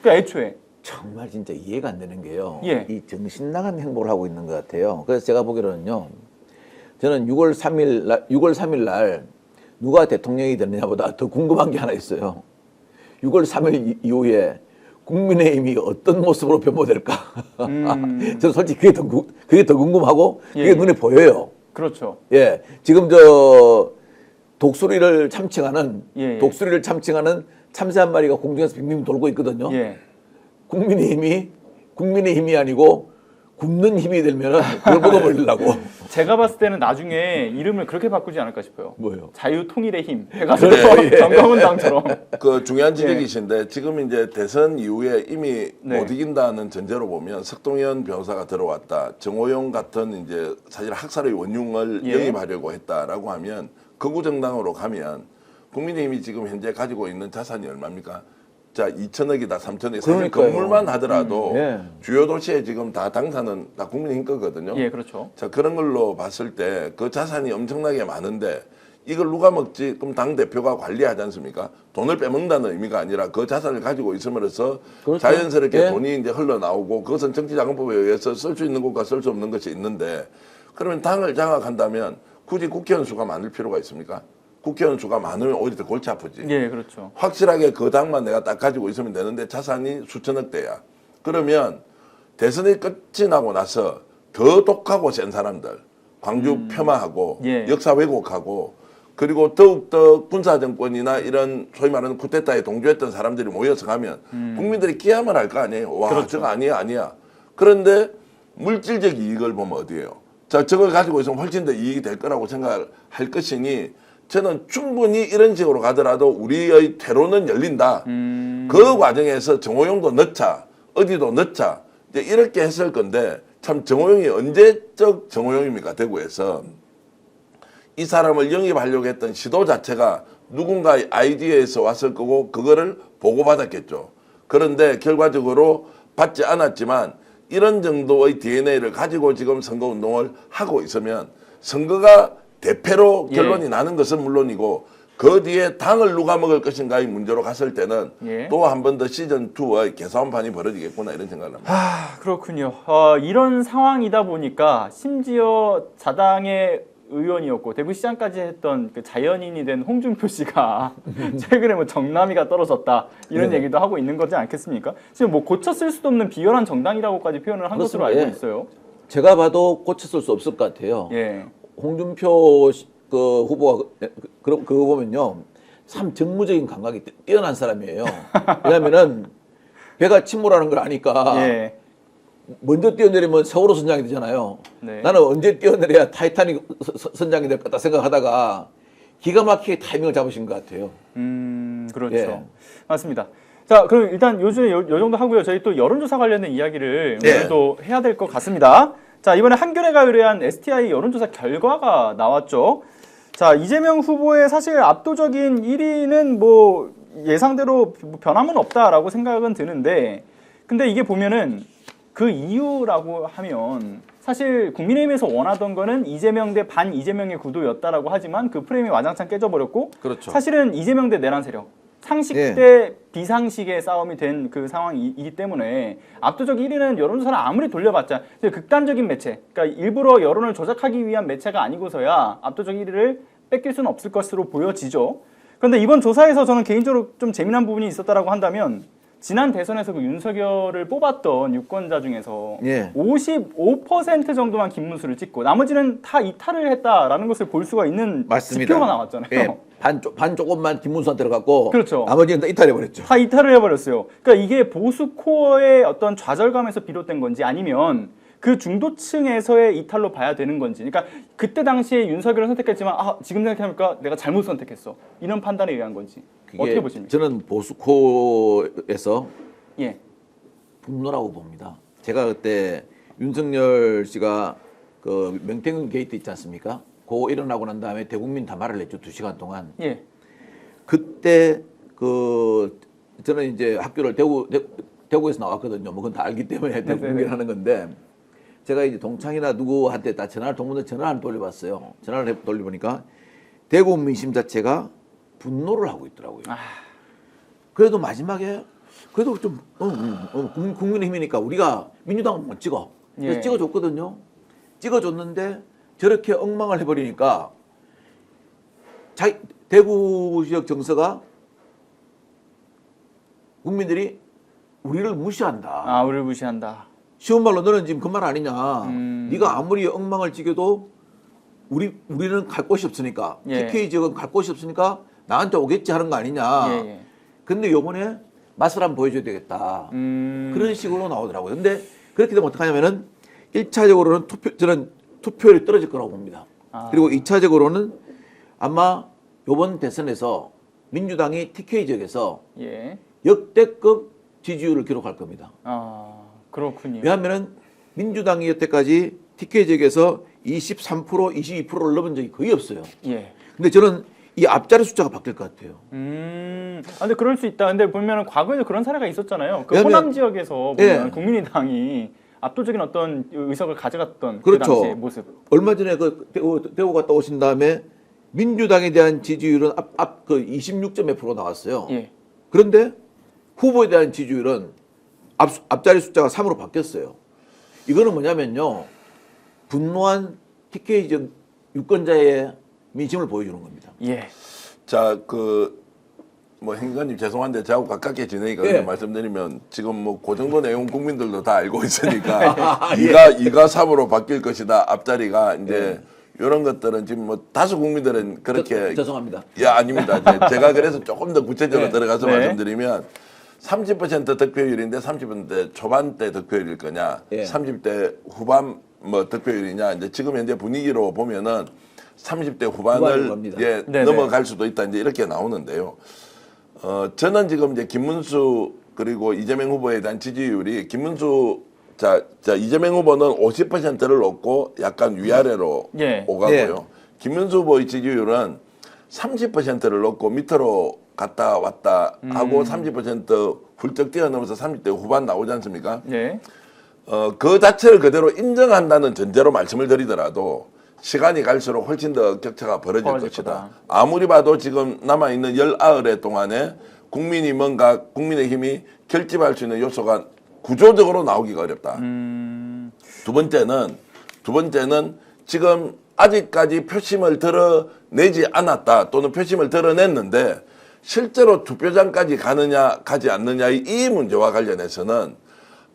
그러니까 애초에. 정말 진짜 이해가 안 되는 게요. 예. 이 정신 나간 행보를 하고 있는 것 같아요. 그래서 제가 보기로는요. 저는 6월 3일 날 누가 대통령이 되느냐보다 더 궁금한 게 하나 있어요. 6월 3일 이후에 국민의힘이 어떤 모습으로 변모될까? 저는 솔직히 그게 더 궁금하고 그게 예. 눈에 보여요. 그렇죠. 예. 지금 독수리를 참칭하는 참새 한 마리가 공중에서 빙빙 돌고 있거든요. 예. 국민의힘이 아니고 굶는 힘이 되면은 그걸 먹어버리려고. 제가 봤을 때는 나중에 이름을 그렇게 바꾸지 않을까 싶어요. 뭐요? 자유통일의 힘 해가지고 그래요, 예. 정강훈당처럼. 그 중요한 지적이신데 지금 이제 대선 이후에 이미 네. 못 이긴다는 전제로 보면 석동현 변호사가 들어왔다. 정호영 같은 이제 사실 학살의 원흉을 예. 영입하려고 했다라고 하면 극우 정당으로 가면 국민의힘이 지금 현재 가지고 있는 자산이 얼마입니까? 자, 2천억이다, 3천억. 사실 그러니까요. 건물만 하더라도 예. 주요 도시에 지금 다 당사는 다 국민의힘 거거든요. 예, 그렇죠. 자, 그런 걸로 봤을 때 그 자산이 엄청나게 많은데 이걸 누가 먹지? 그럼 당 대표가 관리하지 않습니까? 돈을 빼먹는다는 의미가 아니라 그 자산을 가지고 있음으로써 그렇죠. 자연스럽게 예. 돈이 이제 흘러나오고 그것은 정치자금법에 의해서 쓸 수 있는 것과 쓸 수 없는 것이 있는데 그러면 당을 장악한다면 굳이 국회의원 수가 많을 필요가 있습니까? 국회의원 수가 많으면 오히려 더 골치 아프지. 예, 그렇죠. 확실하게 그 당만 내가 딱 가지고 있으면 되는데 자산이 수천억 대야. 그러면 대선이 끝이 나고 나서 더 독하고 센 사람들, 광주 폄하하고 예. 역사 왜곡하고 그리고 더욱더 군사정권이나 이런 소위 말하는 쿠데타에 동조했던 사람들이 모여서 가면 국민들이 끼야만 할 거 아니에요. 와, 그렇죠. 저거 아니야. 그런데 물질적 이익을 보면 어디예요? 자, 저걸 가지고 있으면 훨씬 더 이익이 될 거라고 생각할 것이니 저는 충분히 이런 식으로 가더라도 우리의 퇴로는 열린다. 그 과정에서 정호영도 넣자, 어디도 넣자, 이제 이렇게 했을 건데 참 정호영이 언제적 정호영입니까? 대구에서 이 사람을 영입하려고 했던 시도 자체가 누군가의 아이디어에서 왔을 거고 그거를 보고받았겠죠. 그런데 결과적으로 받지 않았지만 이런 정도의 DNA를 가지고 지금 선거운동을 하고 있으면 선거가 대패로 결론이 예. 나는 것은 물론이고 그 뒤에 당을 누가 먹을 것인가의 문제로 갔을 때는 예. 또 한 번 더 시즌2의 개싸움판이 벌어지겠구나 이런 생각을 합니다. 아, 그렇군요. 이런 상황이다 보니까 심지어 자당의 의원이었고 대구시장까지 했던 그 자연인이 된 홍준표 씨가 최근에 뭐 정남이가 떨어졌다 이런 네. 얘기도 하고 있는 거지 않겠습니까? 지금 뭐 고쳐 쓸 수도 없는 비열한 정당이라고까지 표현을 한 것으로 그렇습니다. 알고 예. 있어요. 제가 봐도 고쳤을 수 없을 것 같아요. 예. 홍준표 그 후보가 그거 보면요, 참 정무적인 감각이 뛰어난 사람이에요. 왜냐하면은 배가 침몰하는 걸 아니까 예. 먼저 뛰어내리면 세월호 선장이 되잖아요. 네. 나는 언제 뛰어내려야 타이타닉 선장이 될 거다 생각하다가 기가 막히게 타이밍을 잡으신 것 같아요. 그렇죠. 예. 맞습니다. 자, 그럼 일단 요즘에 요 정도 하고요. 저희 또 여론조사 관련된 이야기를 예. 오늘 또 해야 될 것 같습니다. 자, 이번에 한겨레가 의뢰한 STI 여론조사 결과가 나왔죠. 자, 이재명 후보의 사실 압도적인 1위는 뭐 예상대로 변함은 없다라고 생각은 드는데, 근데 이게 보면은 그 이유라고 하면 사실 국민의힘에서 원하던 거는 이재명 대 반 이재명의 구도였다라고 하지만 그 프레임이 와장창 깨져버렸고, 그렇죠. 사실은 이재명 대 내란 세력, 상식 예. 대 비상식의 싸움이 된 그 상황이기 때문에 압도적 1위는 여론조사를 아무리 돌려봤자 극단적인 매체, 그러니까 일부러 여론을 조작하기 위한 매체가 아니고서야 압도적 1위를 뺏길 수는 없을 것으로 보여지죠. 그런데 이번 조사에서 저는 개인적으로 좀 재미난 부분이 있었다라고 한다면 지난 대선에서 그 윤석열을 뽑았던 유권자 중에서 예. 55% 정도만 김문수를 찍고 나머지는 다 이탈을 했다라는 것을 볼 수가 있는 맞습니다. 지표가 나왔잖아요. 예. 반 조금만 김문수한테 들어갔고 그렇죠. 나머지는 다 이탈해버렸죠. 다 이탈을 해버렸어요. 그러니까 이게 보수 코어의 어떤 좌절감에서 비롯된 건지 아니면 그 중도층에서의 이탈로 봐야 되는 건지. 그러니까 그때 당시에 윤석열을 선택했지만 지금 생각해보니까 내가 잘못 선택했어. 이런 판단에 의한 건지. 어떻게 보십니까? 저는 보수코에서 예. 분노라고 봅니다. 제가 그때 윤석열 씨가 그 명태균 게이트 있지 않습니까? 그거 일어나고 난 다음에 대국민 담화를 냈죠. 2시간 동안. 예. 그때 그 저는 이제 학교를 대구에서 나왔거든요. 뭐 그건 다 알기 때문에 대국민 하는 건데 제가 이제 동창이나 누구한테 다 전화를 돌려봤어요. 전화를 돌려보니까 대구 민심 자체가 분노를 하고 있더라고요. 그래도 마지막에 그래도 좀 국민의힘이니까 우리가 민주당은 못 찍어. 그래서 예. 찍어줬거든요. 찍어줬는데 저렇게 엉망을 해버리니까 대구 지역 정서가 국민들이 우리를 무시한다. 우리를 무시한다. 쉬운 말로 너는 지금 그 말 아니냐. 네가 아무리 엉망을 찍어도 우리는 갈 곳이 없으니까 예. TK 지역은 갈 곳이 없으니까 나한테 오겠지 하는 거 아니냐. 예. 근데 요번에 맛을 한번 보여줘야 되겠다. 그런 식으로 나오더라고요. 근데 그렇게 되면 어떡하냐면은 1차적으로는 저는 투표율이 떨어질 거라고 봅니다. 아. 그리고 2차적으로는 아마 이번 대선에서 민주당이 TK 지역에서 예. 역대급 지지율을 기록할 겁니다. 아, 그렇군요. 왜냐하면 민주당이 여태까지 TK 지역에서 23%, 22%를 넘은 적이 거의 없어요. 예. 근데 저는 이 앞자리 숫자가 바뀔 것 같아요. 근데 그럴 수 있다. 근데 보면은 과거에도 그런 사례가 있었잖아요. 그 왜냐면- 호남 지역에서 보면 예. 국민의당이 압도적인 어떤 의석을 가져갔던 그 그렇죠. 당시의 모습. 얼마 전에 그 대구 갔다 오신 다음에 민주당에 대한 지지율은 그 26점 몇 프로 나왔어요. 예. 그런데 후보에 대한 지지율은 앞자리 숫자가 3으로 바뀌었어요. 이거는 뭐냐면요. 분노한 TK 지역 유권자의 민심을 보여주는 겁니다. 예. 자, 뭐 행정관님 죄송한데 저하고 가깝게 지내니까 예. 그냥 말씀드리면 지금 뭐 그 정도 내용 국민들도 다 알고 있으니까 예. 2가 3으로 바뀔 것이다. 앞자리가 이제 이런 것들은 지금 뭐 다수 국민들은 그렇게 죄송합니다. 아닙니다. 제가 그래서 조금 더 구체적으로 네. 들어가서 네. 말씀드리면 30% 득표율인데 30% 초반대 득표율일 거냐, 예. 30대 후반 뭐 득표율이냐. 이제 지금 현재 분위기로 보면은 30대 후반을 후반으로 갑니다. 예, 네네. 넘어갈 수도 있다. 이제 이렇게 나오는데요. 저는 지금 이제 김문수 그리고 이재명 후보에 대한 지지율이 김문수 자 이재명 후보는 50%를 놓고 약간 위아래로 예. 오가고요. 예. 김문수 후보의 지지율은 30%를 놓고 밑으로 갔다 왔다 하고 30% 훌쩍 뛰어넘어서 30대 후반 나오지 않습니까? 예. 그 자체를 그대로 인정한다는 전제로 말씀을 드리더라도 시간이 갈수록 훨씬 더 격차가 벌어질 벌어질 것이다. 거다. 아무리 봐도 지금 남아있는 19회 동안에 국민의힘이 결집할 수 있는 요소가 구조적으로 나오기가 어렵다. 두 번째는 지금 아직까지 표심을 드러내지 않았다. 또는 표심을 드러냈는데 실제로 투표장까지 가지 않느냐의 이 문제와 관련해서는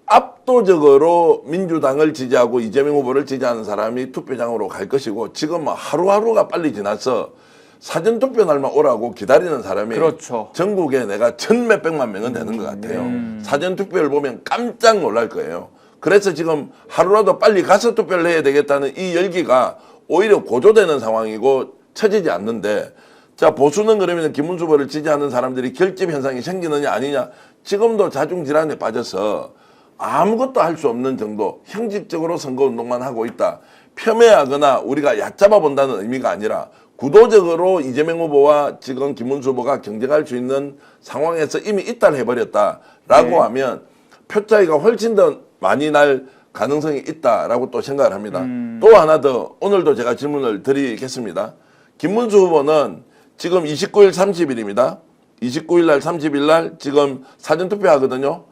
압도적으로 민주당을 지지하고 이재명 후보를 지지하는 사람이 투표장으로 갈 것이고 지금 하루하루가 빨리 지나서 사전투표 날만 오라고 기다리는 사람이 그렇죠. 전국에 내가 천몇백만 명은 되는 것 같아요. 사전투표를 보면 깜짝 놀랄 거예요. 그래서 지금 하루라도 빨리 가서 투표를 해야 되겠다는 이 열기가 오히려 고조되는 상황이고 처지지 않는데 자 보수는 그러면 김문수 후보를 지지하는 사람들이 결집 현상이 생기느냐 아니냐 지금도 자중질환에 빠져서 아무것도 할 수 없는 정도 형식적으로 선거운동만 하고 있다. 폄훼하거나 우리가 얕잡아 본다는 의미가 아니라 구도적으로 이재명 후보와 지금 김문수 후보가 경쟁할 수 있는 상황에서 이미 이탈을 해버렸다라고 네. 하면 표 차이가 훨씬 더 많이 날 가능성이 있다라고 또 생각을 합니다. 또 하나 더 오늘도 제가 질문을 드리겠습니다. 김문수 후보는 지금 29일 30일입니다. 29일 날 30일 날 지금 사전투표 하거든요.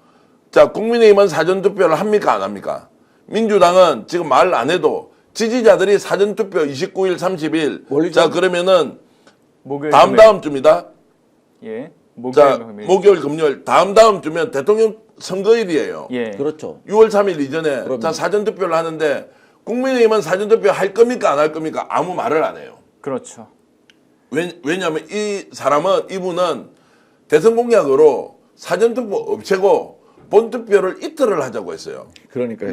자, 국민의힘은 사전투표를 합니까 안 합니까? 민주당은 지금 말 안 해도 지지자들이 사전투표 29일 30일 자 그러면은 목요일 다음 주입니다. 예. 자 금요일. 목요일 금요일 다음 주면 대통령 선거일이에요. 예. 그렇죠. 6월 3일 이전에 그럼요. 자 사전투표를 하는데 국민의힘은 사전투표 할 겁니까 안 할 겁니까? 아무 말을 안 해요. 그렇죠. 왜냐하면 이분은 대선 공약으로 사전투표 없애고 본투표를 이틀을 하자고 했어요. 그러니까요.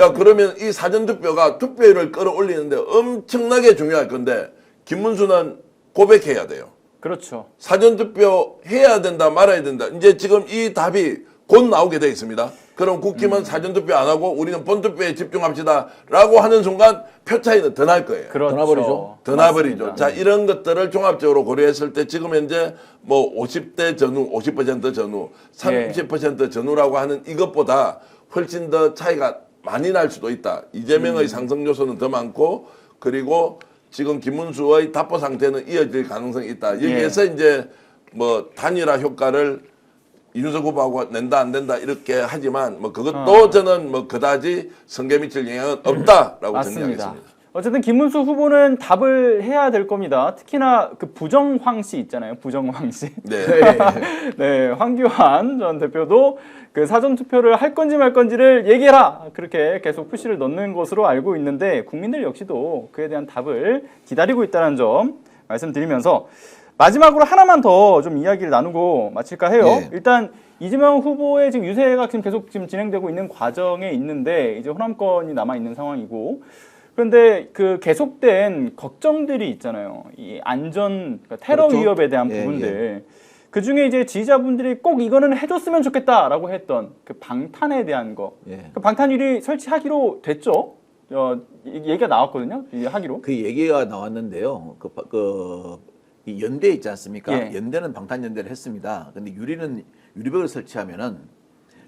야 그러면 이 사전투표가 투표율을 끌어올리는데 엄청나게 중요할 건데 김문수는 고백해야 돼요. 그렇죠. 사전투표 해야 된다 말아야 된다. 이제 지금 이 답이 곧 나오게 돼 있습니다. 그럼 국힘은 사전투표 안 하고 우리는 본투표에 집중합시다 라고 하는 순간 표 차이는 더 날 거예요. 그렇죠. 떠나버리죠. 더 나버리죠. 자, 이런 것들을 종합적으로 고려했을 때 지금 현재 뭐 50대 전후, 50% 전후, 30% 전후라고 하는 이것보다 훨씬 더 차이가 많이 날 수도 있다. 이재명의 상승 요소는 더 많고 그리고 지금 김문수의 답보 상태는 이어질 가능성이 있다. 여기에서 이제 뭐 단일화 효과를 이준석 후보하고 낸다 안 된다 이렇게 하지만 뭐 그것도 저는 뭐 그다지 성계 미칠 영향은 없다라고 맞습니다. 정리하겠습니다. 어쨌든 김문수 후보는 답을 해야 될 겁니다. 특히나 그 부정황 씨 있잖아요. 부정황 씨. 네. 네, 황교안 전 대표도 그 사전 투표를 할 건지 말 건지를 얘기해라. 그렇게 계속 푸시를 넣는 것으로 알고 있는데 국민들 역시도 그에 대한 답을 기다리고 있다는 점 말씀드리면서 마지막으로 하나만 더 좀 이야기를 나누고 마칠까 해요. 네. 일단 이재명 후보의 지금 유세가 지금 계속 진행되고 있는 과정에 있는데 이제 호남권이 남아 있는 상황이고 그런데 그 계속된 걱정들이 있잖아요. 이 안전, 그러니까 테러 그렇죠. 위협에 대한 예, 부분들. 그 중에 이제 지지자분들이 꼭 이거는 해줬으면 좋겠다라고 했던 그 방탄에 대한 거. 예. 그 방탄유리 설치하기로 됐죠. 얘기가 나왔거든요. 하기로. 그 얘기가 나왔는데요. 이 연대 있지 않습니까? 예. 연대는 방탄연대를 했습니다. 근데 유리벽을 설치하면은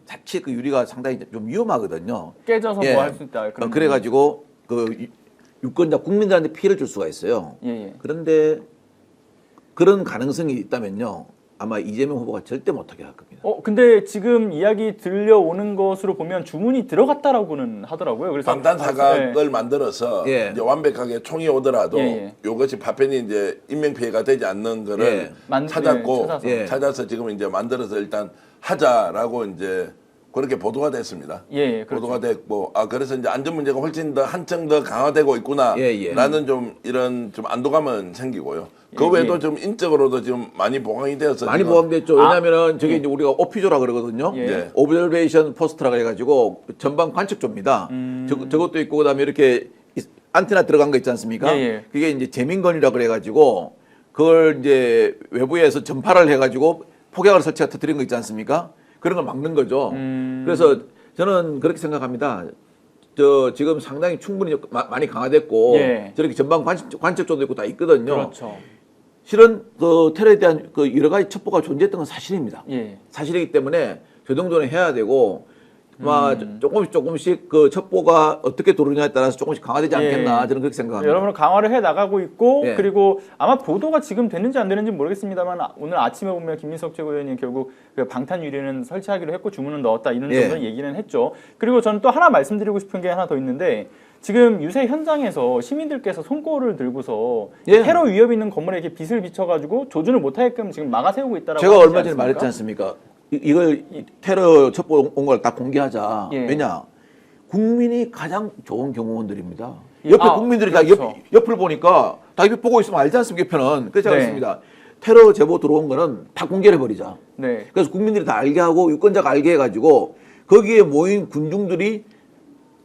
자칫 그 유리가 상당히 좀 위험하거든요. 깨져서 예. 뭐 할 수 있다. 그런 그래가지고 유권자 국민들한테 피해를 줄 수가 있어요. 예. 그런데 그런 가능성이 있다면요. 아마 이재명 후보가 절대 못하게 할 겁니다. 근데 지금 이야기 들려오는 것으로 보면 주문이 들어갔다라고는 하더라고요. 그래서 방탄 사각을 만들어서 예. 이제 완벽하게 총이 오더라도 예. 이것이 파편이 이제 인명 피해가 되지 않는 거를 예. 찾았고 예, 찾아서. 지금 이제 만들어서 일단 하자라고 이제 그렇게 보도가 됐습니다. 예, 그렇죠. 보도가 됐고 그래서 이제 안전 문제가 훨씬 더 한층 더 강화되고 있구나라는 예. 좀 이런 좀 안도감은 생기고요. 그 외에도 예. 좀 인적으로도 지금 많이 보강이 되어서 많이 지금 보강됐죠. 왜냐하면은 저게 이제 우리가 오피조라 그러거든요. 예. 오브저베이션 포스트라고 해가지고 전방 관측조입니다. 저것도 있고 그다음에 이렇게 안테나 들어간 거 있지 않습니까? 예. 그게 이제 재민건이라 그래가지고 그걸 이제 외부에서 전파를 해가지고 폭약을 설치가 터뜨린 거 있지 않습니까? 그런 걸 막는 거죠. 그래서 저는 그렇게 생각합니다. 지금 상당히 충분히 많이 강화됐고 예. 저렇게 전방 관측조도 있고 다 있거든요. 그렇죠. 실은 그 테러에 대한 그 여러 가지 첩보가 존재했던 건 사실입니다. 예. 사실이기 때문에 저 정도는 해야 되고 조금씩 그 첩보가 어떻게 들어오느냐에 따라서 조금씩 강화되지 않겠나 저는 그렇게 생각합니다. 여러모로 강화를 해 나가고 있고 예. 그리고 아마 보도가 지금 됐는지 안 되는지 모르겠습니다만 오늘 아침에 보면 김민석 최고위원이 결국 그 방탄 유리는 설치하기로 했고 주문은 넣었다 이런 예. 정도는 얘기는 했죠. 그리고 저는 또 하나 말씀드리고 싶은 게 하나 더 있는데 지금 유세 현장에서 시민들께서 손꼽을 들고서 예. 테러 위협이 있는 건물에 이렇게 빛을 비춰가지고 조준을 못하게끔 지금 막아세우고 있다라고 제가 하지 얼마 전에 않습니까? 말했지 않습니까? 이걸 테러 첩보 온 걸 다 공개하자. 예. 왜냐? 국민이 가장 좋은 경호원들입니다. 옆에 국민들이 그렇죠. 다 옆을 보니까 다 옆에 보고 있으면 알지 않습니까? 옆에는. 그래서 제가 네. 했습니다. 테러 제보 들어온 거는 다 공개를 해버리자. 네. 그래서 국민들이 다 알게 하고 유권자가 알게 해가지고 거기에 모인 군중들이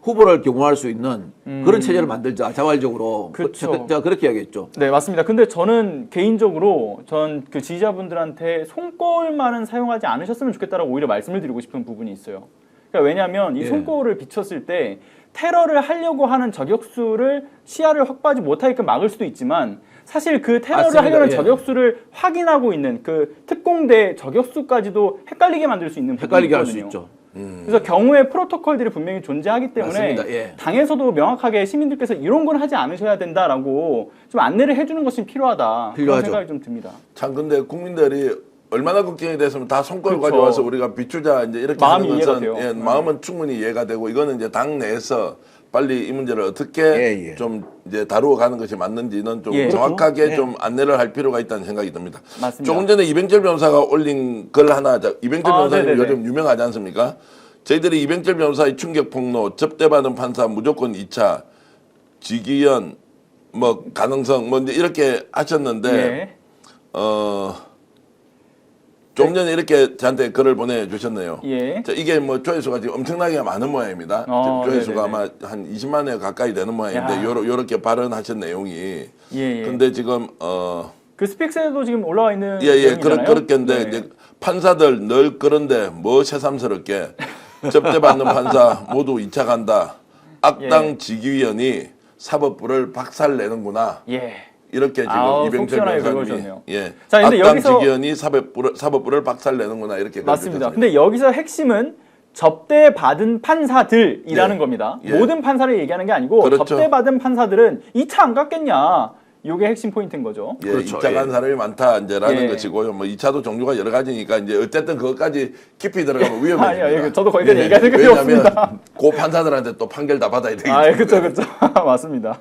후보를 경호할 수 있는 그런 체제를 만들자. 자발적으로. 그렇죠. 제가 그렇게 이야기했죠. 네, 맞습니다. 근데 저는 개인적으로 전 그 지지자분들한테 손거울만은 사용하지 않으셨으면 좋겠다라고 오히려 말씀을 드리고 싶은 부분이 있어요. 그러니까 왜냐하면 이 예. 손거울을 비췄을 때 테러를 하려고 하는 저격수를 시야를 확보하지 못하게끔 막을 수도 있지만 사실 그 테러를 맞습니다. 하려는 예. 저격수를 확인하고 있는 그 특공대 저격수까지도 헷갈리게 만들 수 있는 부분이 헷갈리게 할 수 있거든요. 있죠. 그래서 경우의 프로토콜들이 분명히 존재하기 때문에 맞습니다. 예. 당에서도 명확하게 시민들께서 이런 건 하지 않으셔야 된다라고 좀 안내를 해주는 것이 필요하다. 그런 필요하죠. 생각이 좀 듭니다. 참 근데 국민들이 얼마나 걱정이 됐으면 다 손꼽을 그렇죠. 가져와서 우리가 비추자 이제 이렇게 마음이 하는 이해가 것은 돼요. 예, 마음은 충분히 이해가 되고 이거는 이제 당 내에서 빨리 이 문제를 어떻게 예. 좀 이제 다루어 가는 것이 맞는지는 좀 예. 정확하게 그렇죠. 예. 좀 안내를 할 필요가 있다는 생각이 듭니다. 맞습니다. 조금 전에 이병철 변호사가 올린 글 하나, 이병철 변호사님 네네네. 요즘 유명하지 않습니까? 저희들이 이병철 변호사의 충격 폭로, 접대받은 판사 무조건 2차, 지기현, 뭐 가능성 뭐 이제 이렇게 하셨는데 예. 조금 전에 이렇게 저한테 글을 보내주셨네요. 예. 자, 이게 뭐 조회수가 지금 엄청나게 많은 모양입니다. 조회수가 아마 한 20만 회 가까이 되는 모양인데 야. 요렇게 발언하신 내용이. 예. 근데 지금 그 스픽스에도 지금 올라와 있는 예, 내용이잖아요. 그렇겠는데 네. 이제 판사들 늘 그런데 뭐 새삼스럽게 접대받는 판사 모두 2차 간다. 악당 예. 지기위원이 사법부를 박살내는구나. 예. 이렇게 지금 아우, 속 이병철 시원하게 변호사님이 긁어주셨네요. 예. 자, 근데 악당 여기서- 지기현이 사법부를 박살내는구나 이렇게 맞습니다. 긁어주셨습니다. 근데 여기서 핵심은 접대받은 판사들이라는 예. 겁니다. 예. 모든 판사를 얘기하는 게 아니고 그렇죠. 접대받은 판사들은 2차 안 갔겠냐. 요게 핵심 포인트인 거죠. 예, 그렇죠. 2차 간 예. 사람이 많다 이제라는 예. 것이고요. 뭐 2차도 종류가 여러 가지니까 이제 어쨌든 그것까지 깊이 들어가면 위험해집니다. 아니요, 저도 거기까지 얘기할 생각이 왜냐하면 없습니다. 그 판사들한테 또 판결 다 받아야 되기 아, 때문에. 그렇죠. 맞습니다.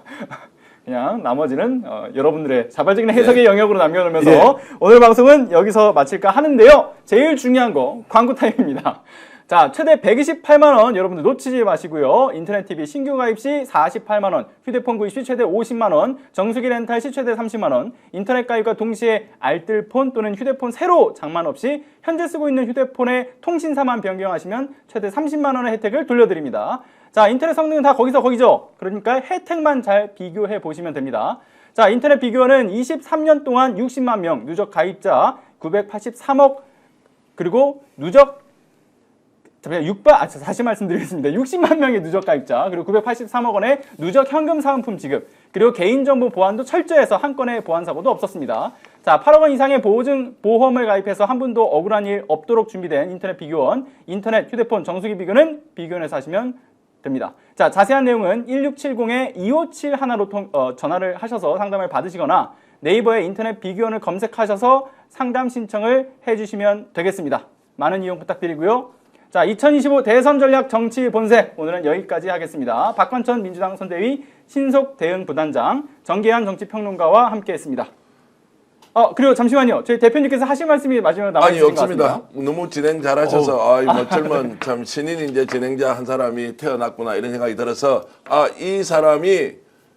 그냥 나머지는 여러분들의 자발적인 해석의 영역으로 남겨놓으면서 예. 오늘 방송은 여기서 마칠까 하는데요. 제일 중요한 거 광고 타임입니다. 자, 최대 128만 원 여러분들 놓치지 마시고요. 인터넷 TV 신규 가입 시 48만 원, 휴대폰 구입 시 최대 50만 원, 정수기 렌탈 시 최대 30만 원, 인터넷 가입과 동시에 알뜰폰 또는 휴대폰 새로 장만 없이 현재 쓰고 있는 휴대폰의 통신사만 변경하시면 최대 30만 원의 혜택을 돌려드립니다. 자, 인터넷 성능은 다 거기죠. 그러니까 혜택만 잘 비교해 보시면 됩니다. 자, 인터넷 비교는 23년 동안 60만 명 누적 가입자 983억 그리고 누적 다시 말씀드리겠습니다. 60만 명의 누적 가입자 그리고 983억 원의 누적 현금 사은품 지급 그리고 개인정보 보안도 철저해서 한 건의 보안 사고도 없었습니다. 자, 8억 원 이상의 보험을 가입해서 한 분도 억울한 일 없도록 준비된 인터넷 비교원 인터넷 휴대폰 정수기 비교는 비교원에서 하시면 됩니다. 자, 자세한 내용은 1670-2571로 전화를 하셔서 상담을 받으시거나 네이버에 인터넷 비교원을 검색하셔서 상담 신청을 해주시면 되겠습니다. 많은 이용 부탁드리고요. 자, 2025 대선 전략 정치 본색 오늘은 여기까지 하겠습니다. 박관천 민주당 선대위 신속 대응 부단장 정계한 정치평론가와 함께했습니다. 그리고 잠시만요. 저희 대표님께서 하실 말씀이 마지막으로 남아 아니 있으신 것 없습니다. 같습니다. 너무 진행 잘하셔서 뭐 젊은 참 신인 이제 진행자 한 사람이 태어났구나 이런 생각이 들어서 이 사람이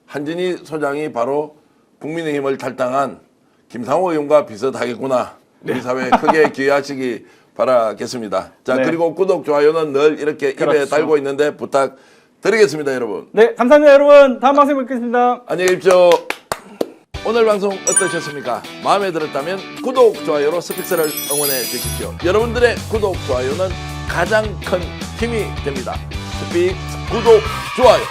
한진희 소장이 바로 국민의힘을 탈당한 김상호 의원과 비슷하겠구나. 우리 사회에 크게 기여하시기 바라겠습니다. 자, 네. 그리고 구독 좋아요는 늘 이렇게 입에 그렇죠. 달고 있는데 부탁드리겠습니다, 여러분. 네, 감사합니다, 여러분. 다음 방송에 뵙겠습니다. 안녕히 계십시오. 오늘 방송 어떠셨습니까? 마음에 들었다면 구독, 좋아요로 스픽스를 응원해 주십시오. 여러분들의 구독, 좋아요는 가장 큰 힘이 됩니다. 스픽스 구독, 좋아요.